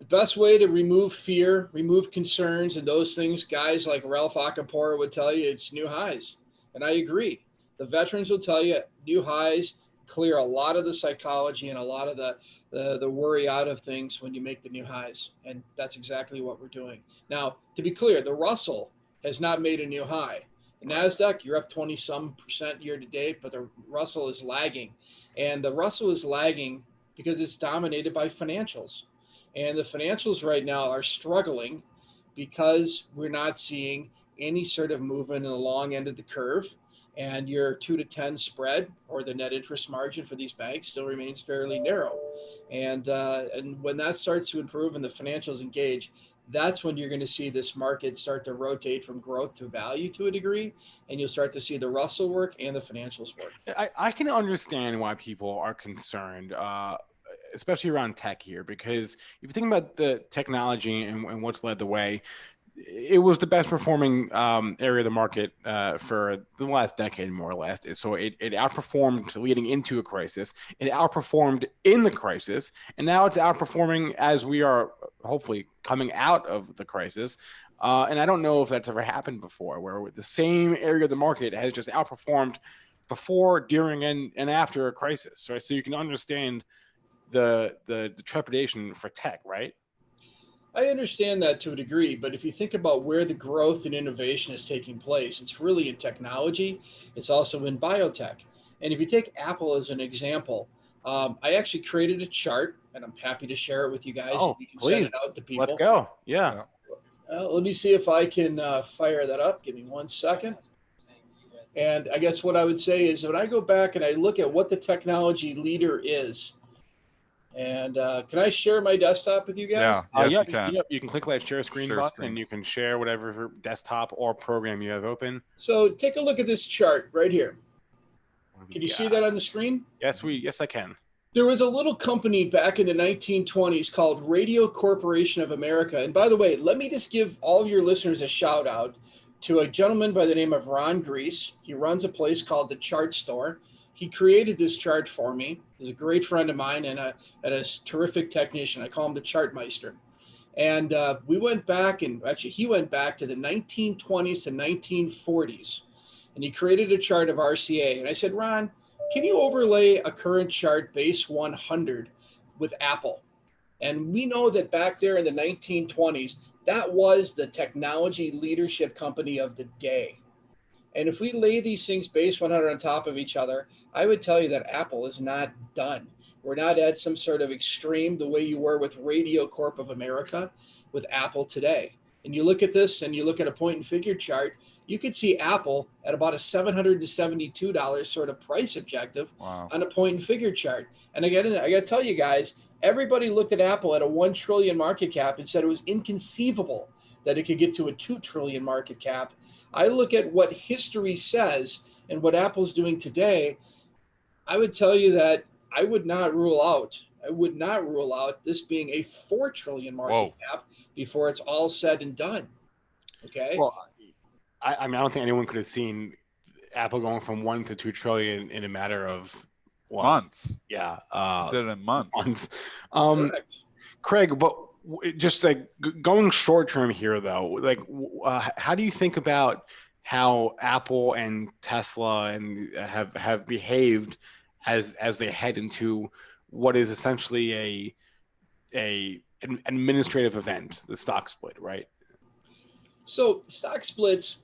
The best way to remove fear, remove concerns, and those things, guys like Ralph Acapora would tell you, it's new highs. And I agree. The veterans will tell you new highs clear a lot of the psychology and a lot of the worry out of things when you make the new highs. And that's exactly what we're doing. Now, to be clear, the Russell has not made a new high. The NASDAQ, you're up 20-some% year to date, but the Russell is lagging. And the Russell is lagging because it's dominated by financials. And the financials right now are struggling because we're not seeing any sort of movement in the long end of the curve. And your 2 to 10 spread, or the net interest margin for these banks, still remains fairly narrow. And when that starts to improve and the financials engage, that's when you're going to see this market start to rotate from growth to value to a degree, and you'll start to see the Russell work and the financials work. I can understand why people are concerned, especially around tech here, because if you think about the technology and what's led the way, it was the best performing area of the market for the last decade, more or less. So it outperformed leading into a crisis. It outperformed in the crisis, and now it's outperforming as we are hopefully coming out of the crisis. And I don't know if that's ever happened before, where the same area of the market has just outperformed before, during, and after a crisis. Right, so you can understand the trepidation for tech, right? I understand that to a degree, but if you think about where the growth and innovation is taking place, it's really in technology. It's also in biotech. And if you take Apple as an example, I actually created a chart, and I'm happy to share it with you guys. Oh, You can please. send it out to people. Let's go. Yeah. Let me see if I can fire that up. Give me 1 second. And I guess what I would say is when I go back and I look at what the technology leader is, and can I share my desktop with you guys? Yeah, yes, yeah, you can. Yep, you can click that share screen Share button, screen. and you can share whatever desktop or program you have open. So take a look at this chart right here. Can you see that on the screen? Yes, I can. There was a little company back in the 1920s called Radio Corporation of America. And by the way, let me just give all of your listeners a shout out to a gentleman by the name of Ron Grease. He runs a place called the Chart Store. He created this chart for me. He's a great friend of mine and a terrific technician. I call him the Chartmeister. And we went back, and actually he went back to the 1920s to 1940s. And he created a chart of RCA. And I said, Ron, can you overlay a current chart base 100 with Apple? And we know that back there in the 1920s, that was the technology leadership company of the day. And if we lay these things base 100 on top of each other, I would tell you that Apple is not done. We're not at some sort of extreme the way you were with Radio Corp of America with Apple today. And you look at this and you look at a point and figure chart, you could see Apple at about a $700 to $72 sort of price objective on a point and figure chart. And again, I got to tell you guys, everybody looked at Apple at a 1 trillion market cap and said it was inconceivable that it could get to a 2 trillion market cap. I look at what history says and what Apple's doing today. I would tell you that I would not rule out this being a 4 trillion market cap before it's all said and done. Okay. Well, I mean, I don't think anyone could have seen Apple going from 1 to 2 trillion in a matter of months. Yeah. Did it in months. Correct. Craig, but just like going short term here, though, like how do you think about how Apple and Tesla and have behaved as they head into what is essentially an administrative event, the stock split, right? So stock splits,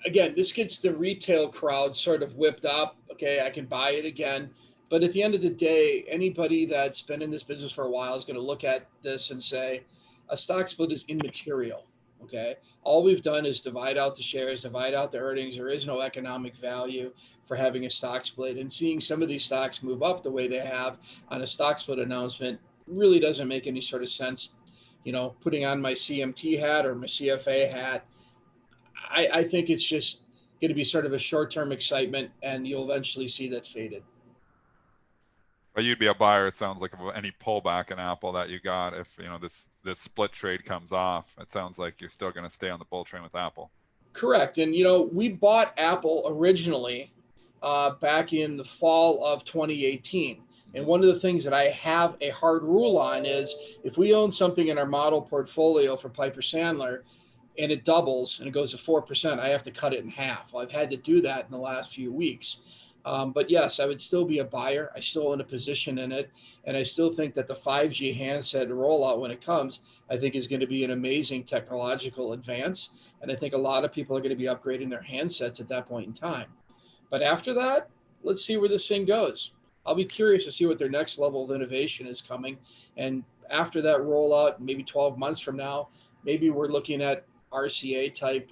again, this gets the retail crowd sort of whipped up. Okay, I can buy it again. But at the end of the day, anybody that's been in this business for a while is going to look at this and say, a stock split is immaterial. Okay. All we've done is divide out the shares, divide out the earnings. There is no economic value for having a stock split, and seeing some of these stocks move up the way they have on a stock split announcement really doesn't make any sort of sense. You know, putting on my CMT hat or my CFA hat, I think it's just going to be sort of a short-term excitement, and you'll eventually see that faded. But you'd be a buyer, it sounds like, of any pullback in Apple that you got. If this split trade comes off, it sounds like you're still going to stay on the bull train with Apple. Correct. And we bought Apple originally back in the fall of 2018. And one of the things that I have a hard rule on is if we own something in our model portfolio for Piper Sandler and it doubles and it goes to 4%, I have to cut it in half. Well, I've had to do that in the last few weeks. But yes, I would still be a buyer. I still own a position in it. And I still think that the 5G handset rollout, when it comes, I think is going to be an amazing technological advance. And I think a lot of people are going to be upgrading their handsets at that point in time. But after that, let's see where this thing goes. I'll be curious to see what their next level of innovation is coming. And after that rollout, maybe 12 months from now, maybe we're looking at RCA type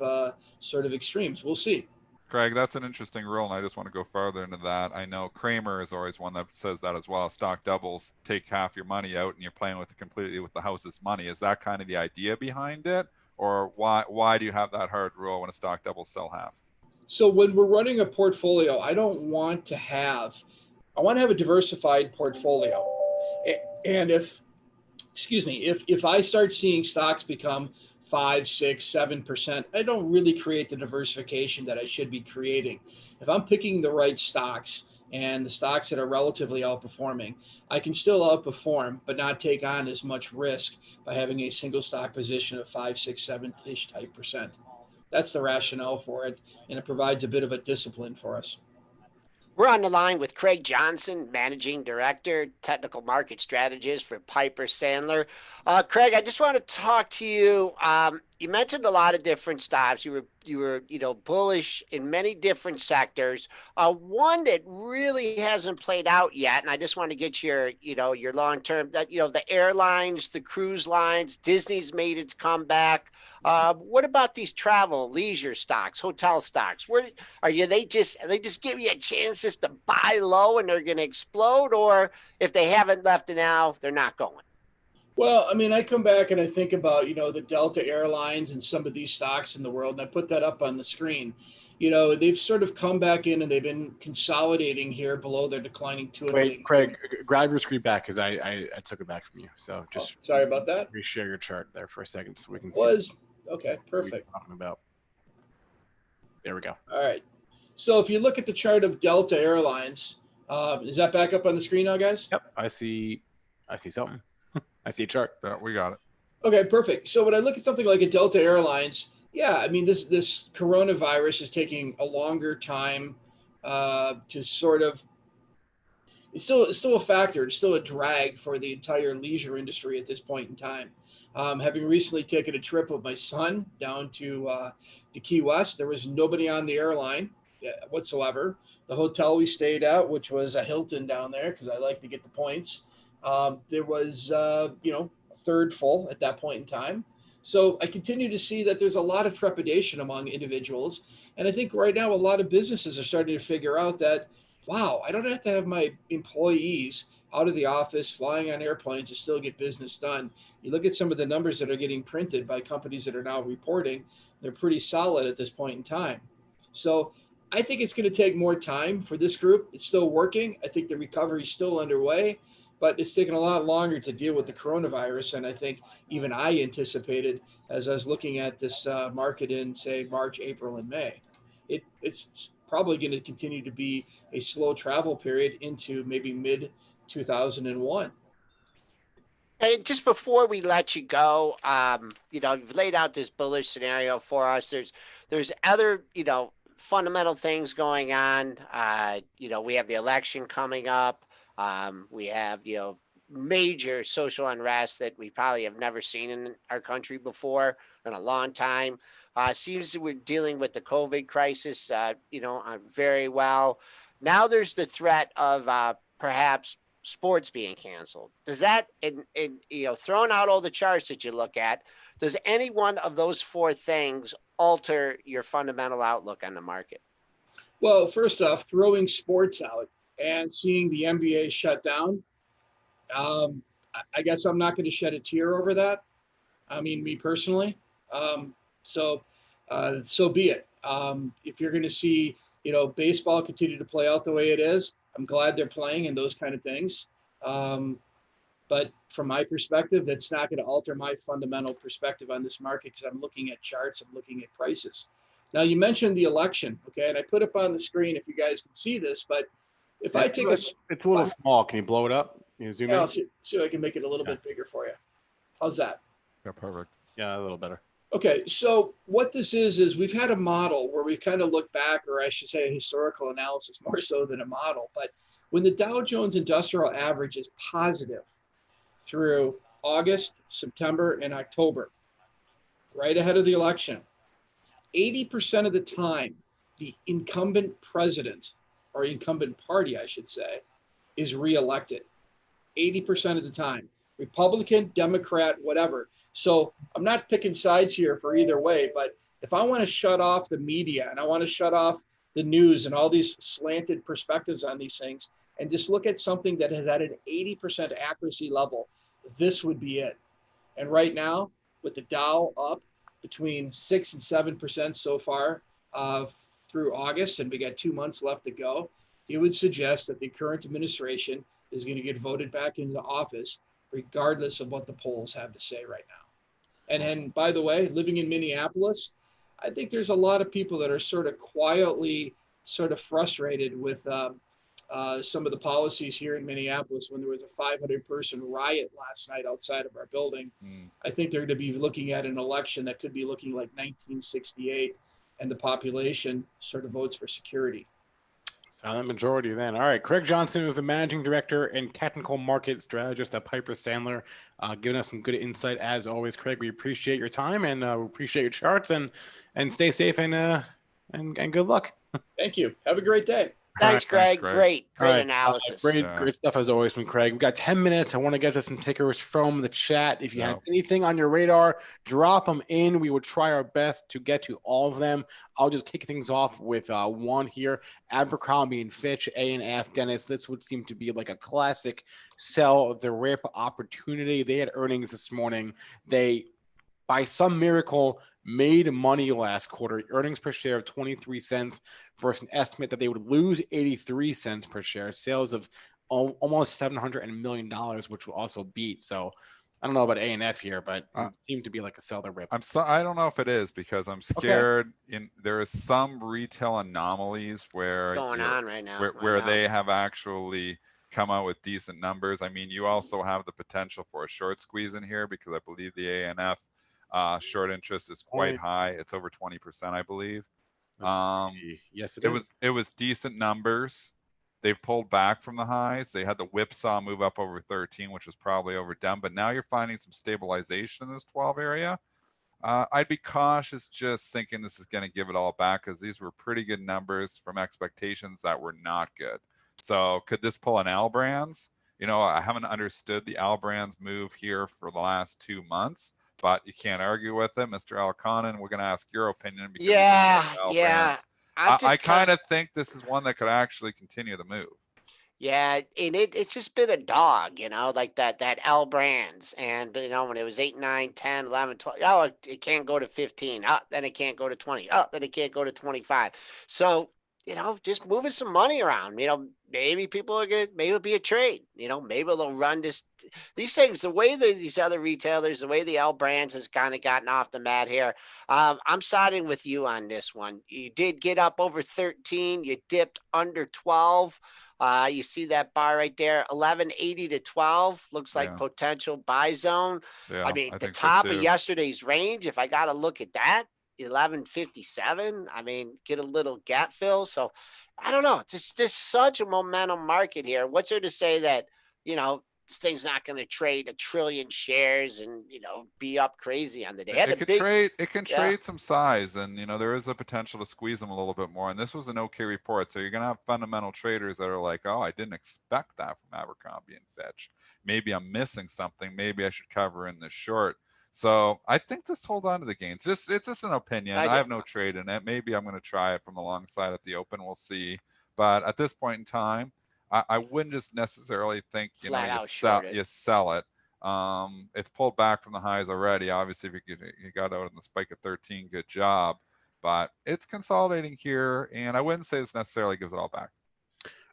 sort of extremes. We'll see. Craig, that's an interesting rule, and I just want to go further into that. I know Kramer is always one that says that as well. Stock doubles, take half your money out, and you're playing with completely with the house's money. Is that kind of the idea behind it, or why do you have that hard rule when a stock doubles, sell half? So when we're running a portfolio, I want to have a diversified portfolio. And if I start seeing stocks become 5, 6, 7%, I don't really create the diversification that I should be creating. If I'm picking the right stocks, and the stocks that are relatively outperforming. I can still outperform, but not take on as much risk by having a single stock position of 5, 6, 7-ish type percent. That's the rationale for it, and it provides a bit of a discipline for us. We're on the line with Craig Johnson, Managing Director, Technical Market Strategist for Piper Sandler. Craig, I just want to talk to you. You mentioned a lot of different stocks. You were bullish in many different sectors. One that really hasn't played out yet, and I just want to get your long term. That the airlines, the cruise lines, Disney's made its comeback. What about these travel, leisure stocks, hotel stocks? Where are you? They just give you a chance just to buy low and they're going to explode, or if they haven't left it now, they're not going. Well, I mean, I come back and I think about, the Delta Airlines and some of these stocks in the world, and I put that up on the screen. They've sort of come back in and they've been consolidating here below their declining two. Wait, Craig, grab your screen back because I took it back from you. So just sorry about that. Reshare your chart there for a second so we can see. Okay, perfect. Talking about. There we go. All right. So if you look at the chart of Delta Airlines, is that back up on the screen now, guys? Yep, I see something. I see a chart. Yeah, we got it. Okay, perfect. So when I look at something like a Delta Airlines, yeah, I mean, this coronavirus is taking a longer time to sort of. It's still a factor. It's still a drag for the entire leisure industry at this point in time. Having recently taken a trip with my son down to Key West, there was nobody on the airline whatsoever. The hotel we stayed at, which was a Hilton down there, because I like to get the points, there was a third full at that point in time. So I continue to see that there's a lot of trepidation among individuals, and I think right now a lot of businesses are starting to figure out that, wow, I don't have to have my employees out of the office, flying on airplanes to still get business done. You look at some of the numbers that are getting printed by companies that are now reporting, they're pretty solid at this point in time. So I think it's going to take more time for this group. It's still working. I think the recovery is still underway, but it's taken a lot longer to deal with the coronavirus. And I think even I anticipated as I was looking at this market in, say, March, April, and May. It's probably going to continue to be a slow travel period into maybe mid-2001. Hey, just before we let you go, you've laid out this bullish scenario for us. There's other, fundamental things going on. We have the election coming up. We have, major social unrest that we probably have never seen in our country before in a long time. Seems that we're dealing with the COVID crisis, very well. Now there's the threat of perhaps sports being canceled. Does that, throwing out all the charts that you look at, does any one of those four things alter your fundamental outlook on the market? Well, first off, throwing sports out and seeing the NBA shut down, I guess I'm not going to shed a tear over that. I mean, me personally. So be it. If you're going to see, baseball continue to play out the way it is, I'm glad they're playing and those kind of things. But from my perspective, that's not going to alter my fundamental perspective on this market because I'm looking at charts, I'm looking at prices. Now, you mentioned the election, okay? And I put up on the screen if you guys can see this, but if I take it's a little small. Can you blow it up? Can you zoom in? I'll see if I can make it a little bit bigger for you. How's that? Yeah, perfect. Yeah, a little better. Okay, so what this is we've had a model where we kind of look back, or I should say a historical analysis more so than a model. But when the Dow Jones Industrial Average is positive through August, September, and October, right ahead of the election, 80% of the time, the incumbent president, or incumbent party, I should say, is reelected. 80% of the time. Republican, Democrat, whatever. So I'm not picking sides here for either way, but if I want to shut off the media and I want to shut off the news and all these slanted perspectives on these things and just look at something that has at an 80% accuracy level, this would be it. And right now, with the Dow up between 6 and 7% so far through August, and we got 2 months left to go, it would suggest that the current administration is going to get voted back into office regardless of what the polls have to say right now. And then, by the way, living in Minneapolis, I think there's a lot of people that are sort of quietly sort of frustrated with some of the policies here in Minneapolis when there was a 500-person riot last night outside of our building. I think they're going to be looking at an election that could be looking like 1968, and the population sort of votes for security. Silent majority then. All right. Craig Johnson is the managing director and technical market strategist at Piper Sandler, giving us some good insight as always. Craig, we appreciate your time and we appreciate your charts and stay safe and good luck. Thank you. Have a great day. Thanks, Greg. Great Right. analysis. Great stuff as always from Craig. We've got 10 minutes. I want to get to some tickers from the chat. If you have anything on your radar, drop them in. We will try our best to get to all of them. I'll just kick things off with one here. Abercrombie and Fitch, A&F. Dennis, this would seem to be like a classic sell the rip opportunity. They had earnings this morning. They, by some miracle, made money last quarter. Earnings per share of 23 cents versus an estimate that they would lose 83 cents per share. Sales of almost $700 million, which will also beat. So I don't know about A&F here, but it seemed to be like a sell the rip. I don't know if it is because I'm scared. There is some retail anomalies where going on right now where they have actually come out with decent numbers. I mean, you also have the potential for a short squeeze in here because I believe the A&F short interest is quite high. It's over 20%, I believe. Yes, it was decent numbers. They've pulled back from the highs. They had the whipsaw move up over 13, which was probably overdone. But now you're finding some stabilization in this 12 area. I'd be cautious just thinking this is going to give it all back because these were pretty good numbers from expectations that were not good. So could this pull an L Brands? I haven't understood the L Brands move here for the last 2 months. But you can't argue with it, Mr. Elconin. We're going to ask your opinion. Because I kind of think this is one that could actually continue the move. Yeah, and it's just been a dog, like that L Brands. And, when it was 8, 9, 10, 11, 12, oh, it can't go to 15. Oh, then it can't go to 20. Oh, then it can't go to 25. So, just moving some money around, maybe people are going to, maybe it'll be a trade, maybe they'll run these things, the way that these other retailers, the way the L Brands has kind of gotten off the mat here. I'm siding with you on this one. You did get up over 13. You dipped under 12. You see that bar right there, 11.80 to 12 looks like potential buy zone. I mean, the top of yesterday's range, if I got to look at that, 11.57. I mean, get a little gap fill. So I don't know. It's just such a momentum market here. What's there to say that, this thing's not going to trade 1 trillion shares and, be up crazy on the day? It can trade some size, and, there is the potential to squeeze them a little bit more. And this was an okay report. So you're going to have fundamental traders that are like, oh, I didn't expect that from Abercrombie and Fitch. Maybe I'm missing something. Maybe I should cover in this short. So I think this hold on to the gains. It's just an opinion. I have no trade in it. Maybe I'm going to try it from the long side at the open. We'll see. But at this point in time, I wouldn't just necessarily think, you sell it. It's pulled back from the highs already. Obviously, if you got out in the spike at 13, good job. But it's consolidating here, and I wouldn't say this necessarily gives it all back.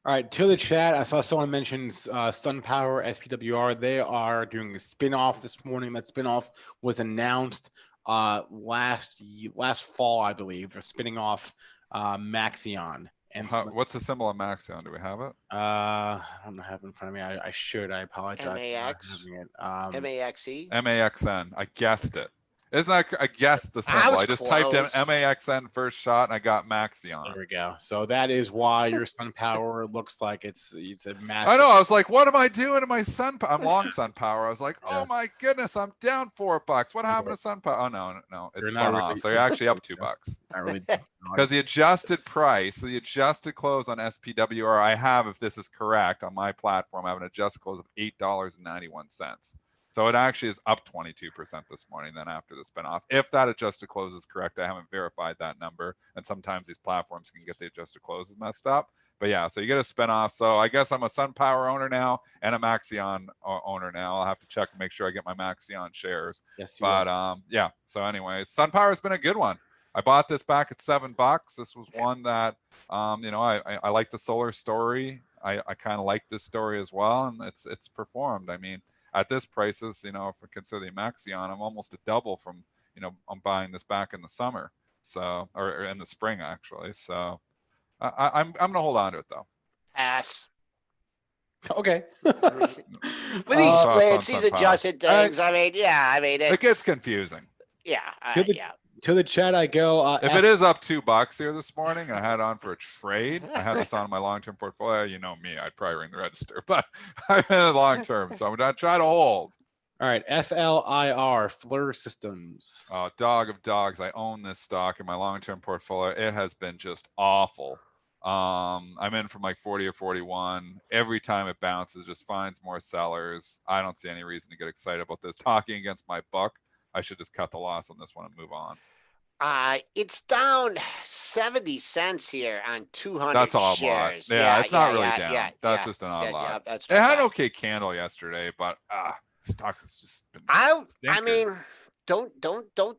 All right, to the chat, I saw someone mention SunPower, SPWR. They are doing a spinoff this morning. That spinoff was announced last fall, I believe. They're spinning off Maxion. And what's the symbol of Maxion? Do we have it? I don't have it in front of me. I should. I apologize. MAX. MAXE. MAXN. I guessed it. Isn't that, I guessed the symbol. I just typed in MAXN first shot and I got Maxion. There we go. So that is why your SunPower looks like it's a massive. I know. I was like, what am I doing to my SunPower? I'm long SunPower. I was like, oh my goodness, I'm down $4. What happened to SunPower? Oh no, it's spun off. So you're actually up $2. Not really. Because the adjusted price, the adjusted close on SPWR, I have, if this is correct, on my platform, I have an adjusted close of $8.91. So it actually is up 22% this morning then after the spinoff. If that adjusted close is correct, I haven't verified that number. And sometimes these platforms can get the adjusted closes messed up. But yeah, so you get a spinoff. So I guess I'm a SunPower owner now and a Maxion owner now. I'll have to check and make sure I get my Maxion shares. Yes, but yeah, so anyways, SunPower has been a good one. I bought this back at $7. This was one that, I like the solar story. I kind of like this story as well. And it's performed. I mean, at this prices, if I consider the Maxion, I'm almost a double from, I'm buying this back in the summer. So, or in the spring actually. So I'm going to hold on to it though. Pass. Okay. With these Thoughts splits, on these Sun Power? adjusted things, I mean, It gets confusing. yeah, To the chat I go. If it is up $2 here this morning and I had on for a trade, I had this on my long-term portfolio. You know me, I'd probably ring the register, but I'm in the long-term, so I'm going to try to hold. All right, FLIR, FLIR Systems. Dog of dogs. I own this stock in my long-term portfolio. It has been just awful. I'm in from like 40 or 41. Every time it bounces, just finds more sellers. I don't see any reason to get excited about this. Talking against my buck, I should just cut the loss on this one and move on. It's down 70 cents here on 200 That's all shares. Yeah, it's not really down. That's just an odd lot. That's it had an okay candle yesterday, but stock has just been. I mean, don't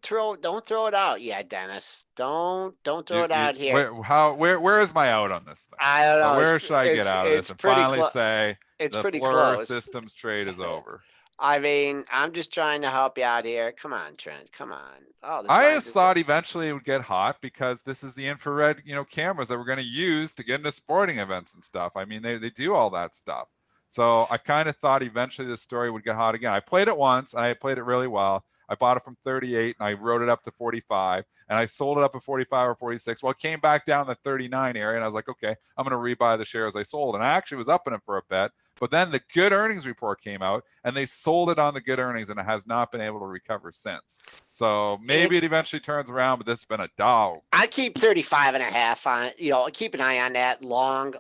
throw it out. Yeah, Dennis. Don't throw it out here. Where is my out on this thing? I don't know. Where should I get out of this and finally say it's the pretty FLIR close. Systems trade is over? I mean, I'm just trying to help you out here. Come on, Trent. Come on. Oh, I just thought eventually it would get hot because this is the infrared, cameras that we're going to use to get into sporting events and stuff. I mean, they do all that stuff. So I kind of thought eventually this story would get hot again. I played it once and I played it really well. I bought it from 38 and I wrote it up to 45 and I sold it up at 45 or 46. Well, it came back down the 39 area and I was like, okay, I'm going to rebuy the shares I sold. And I actually was up in it for a bit, but then the good earnings report came out and they sold it on the good earnings and it has not been able to recover since. So maybe it eventually turns around, but this has been a dog. I keep 35 and a half on, keep an eye on that long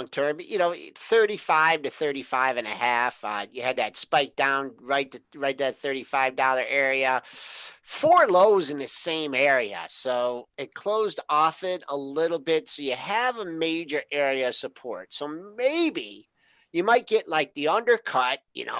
term, 35 to 35 and a half. You had that spike down right that $35 area, 4 lows in the same area. So it closed off it a little bit. So you have a major area of support. So maybe you might get like the undercut,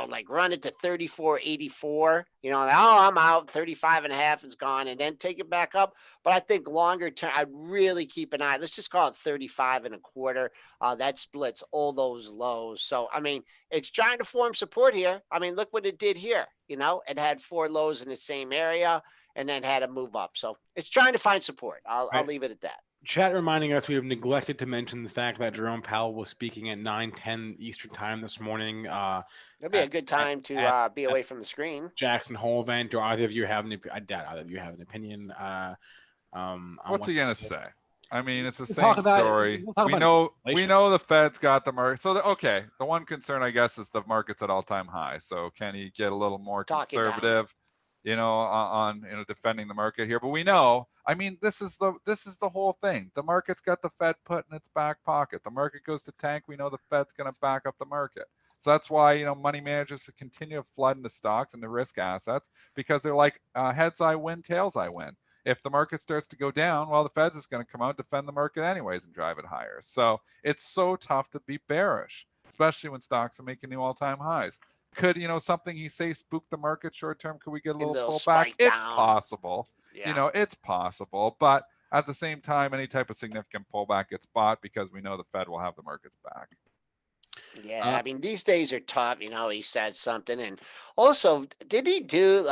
like run it to 34.84, I'm out, 35 and a half is gone, and then take it back up. But I think longer term, I'd really keep an eye. Let's just call it 35 and a quarter. That splits all those lows. So, I mean, it's trying to form support here. I mean, look what it did here. It had 4 lows in the same area and then had to move up. So it's trying to find support. I'll leave it at that. Chat reminding us we have neglected to mention the fact that Jerome Powell was speaking at 9:10 Eastern time this morning. It'll be a good time to be away from the screen. Jackson Hole event. Do either of you have I doubt either of you have an opinion. What's he gonna say? I mean, it's the same story. We know the Fed's got the market. So the one concern I guess is the market's at all-time high. So can he get a little more conservative? On defending the market here, but we know, I mean, this is the whole thing. The market's got the Fed put in its back pocket. The market goes to tank. We know the Fed's going to back up the market. So that's why, money managers continue to flood into stocks and the risk assets because they're like, heads I win, tails I win. If the market starts to go down, well, the Fed's is going to come out, defend the market anyways and drive it higher. So it's so tough to be bearish, especially when stocks are making new all-time highs. Could, something he say spook the market short term? Could we get a little pullback? It's possible. Yeah. It's possible. But at the same time, any type of significant pullback gets bought because we know the Fed will have the markets back. Yeah, I mean, these days are tough. He said something. And also, did he do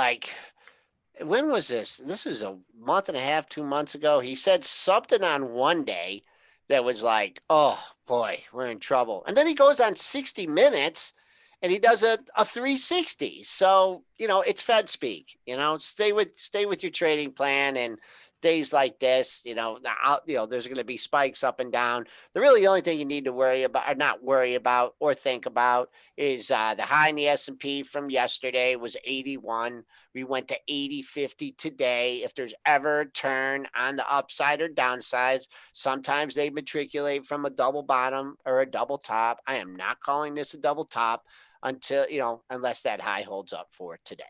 when was this? This was a month and a half, 2 months ago. He said something on one day that was like, oh, boy, we're in trouble. And then he goes on 60 Minutes. And he does a 360. So, it's Fed speak, stay with your trading plan. And days like this, there's going to be spikes up and down. The only thing you need to worry about or not worry about or think about is the high in the S&P from yesterday was 81. We went to 80.50 today. If there's ever a turn on the upside or downsides, sometimes they matriculate from a double bottom or a double top. I am not calling this a double top until, unless that high holds up for today.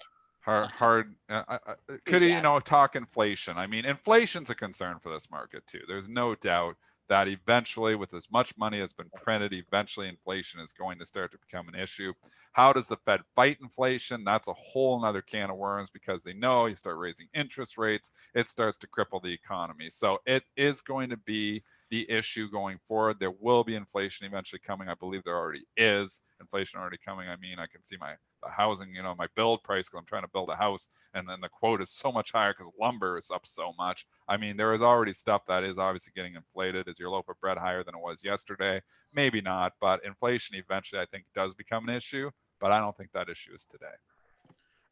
Could he, talk inflation? I mean, inflation's a concern for this market too. There's no doubt that eventually, with as much money that's been printed, eventually inflation is going to start to become an issue. How does the Fed fight inflation? That's a whole nother can of worms because they know you start raising interest rates, it starts to cripple the economy. So it is going to be, the issue going forward. There will be inflation eventually coming. I believe there already is inflation already coming. I mean, I can see the housing, my build price, because I'm trying to build a house, and then the quote is so much higher because lumber is up so much. I mean, there is already stuff that is obviously getting inflated. Is your loaf of bread higher than it was yesterday? Maybe not, but inflation eventually I think does become an issue, but I don't think that issue is today.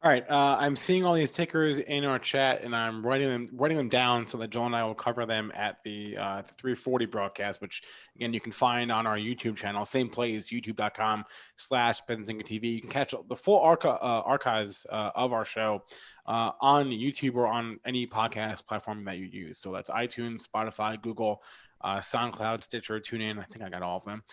All right, I'm seeing all these tickers in our chat, and I'm writing them down so that Joel and I will cover them at the 340 broadcast, which again you can find on our YouTube channel, same place, youtube.com/Benzinga TV. You can catch the full archives of our show on YouTube or on any podcast platform that you use. So that's iTunes, Spotify, Google, SoundCloud, Stitcher, TuneIn. I think I got all of them.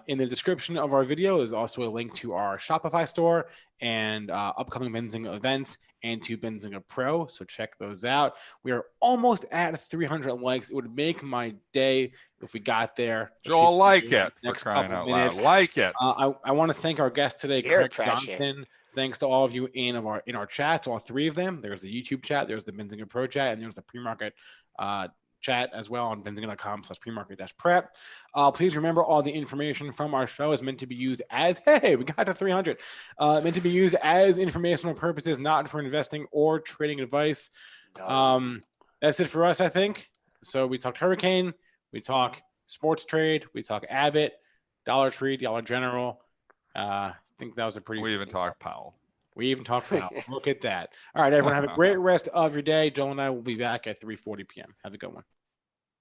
In the description of our video is also a link to our Shopify store and upcoming Benzinga events and to Benzinga Pro. So check those out. We are almost at 300 likes. It would make my day if we got there. Joel, like it, for crying out loud. Like it. I want to thank our guest today, Peer Craig pressure. Johnson. Thanks to all of you in our chats, all three of them. There's the YouTube chat, there's the Benzinga Pro chat, and there's the pre-market chat as well on benzinga.com/premarket-prep. Please remember, all the information from our show is meant to be used as, hey, we got to 300, meant to be used as informational purposes, not for investing or trading advice. That's it for us, I think. So we talked Hurricane, we talk sports trade, we talk Abbott, Dollar Tree, Dollar General. I think that was a pretty. We even talked Powell. We even talked about Look at that. All right, everyone, have a great rest of your day. Joel and I will be back at 3:40 p.m. Have a good one.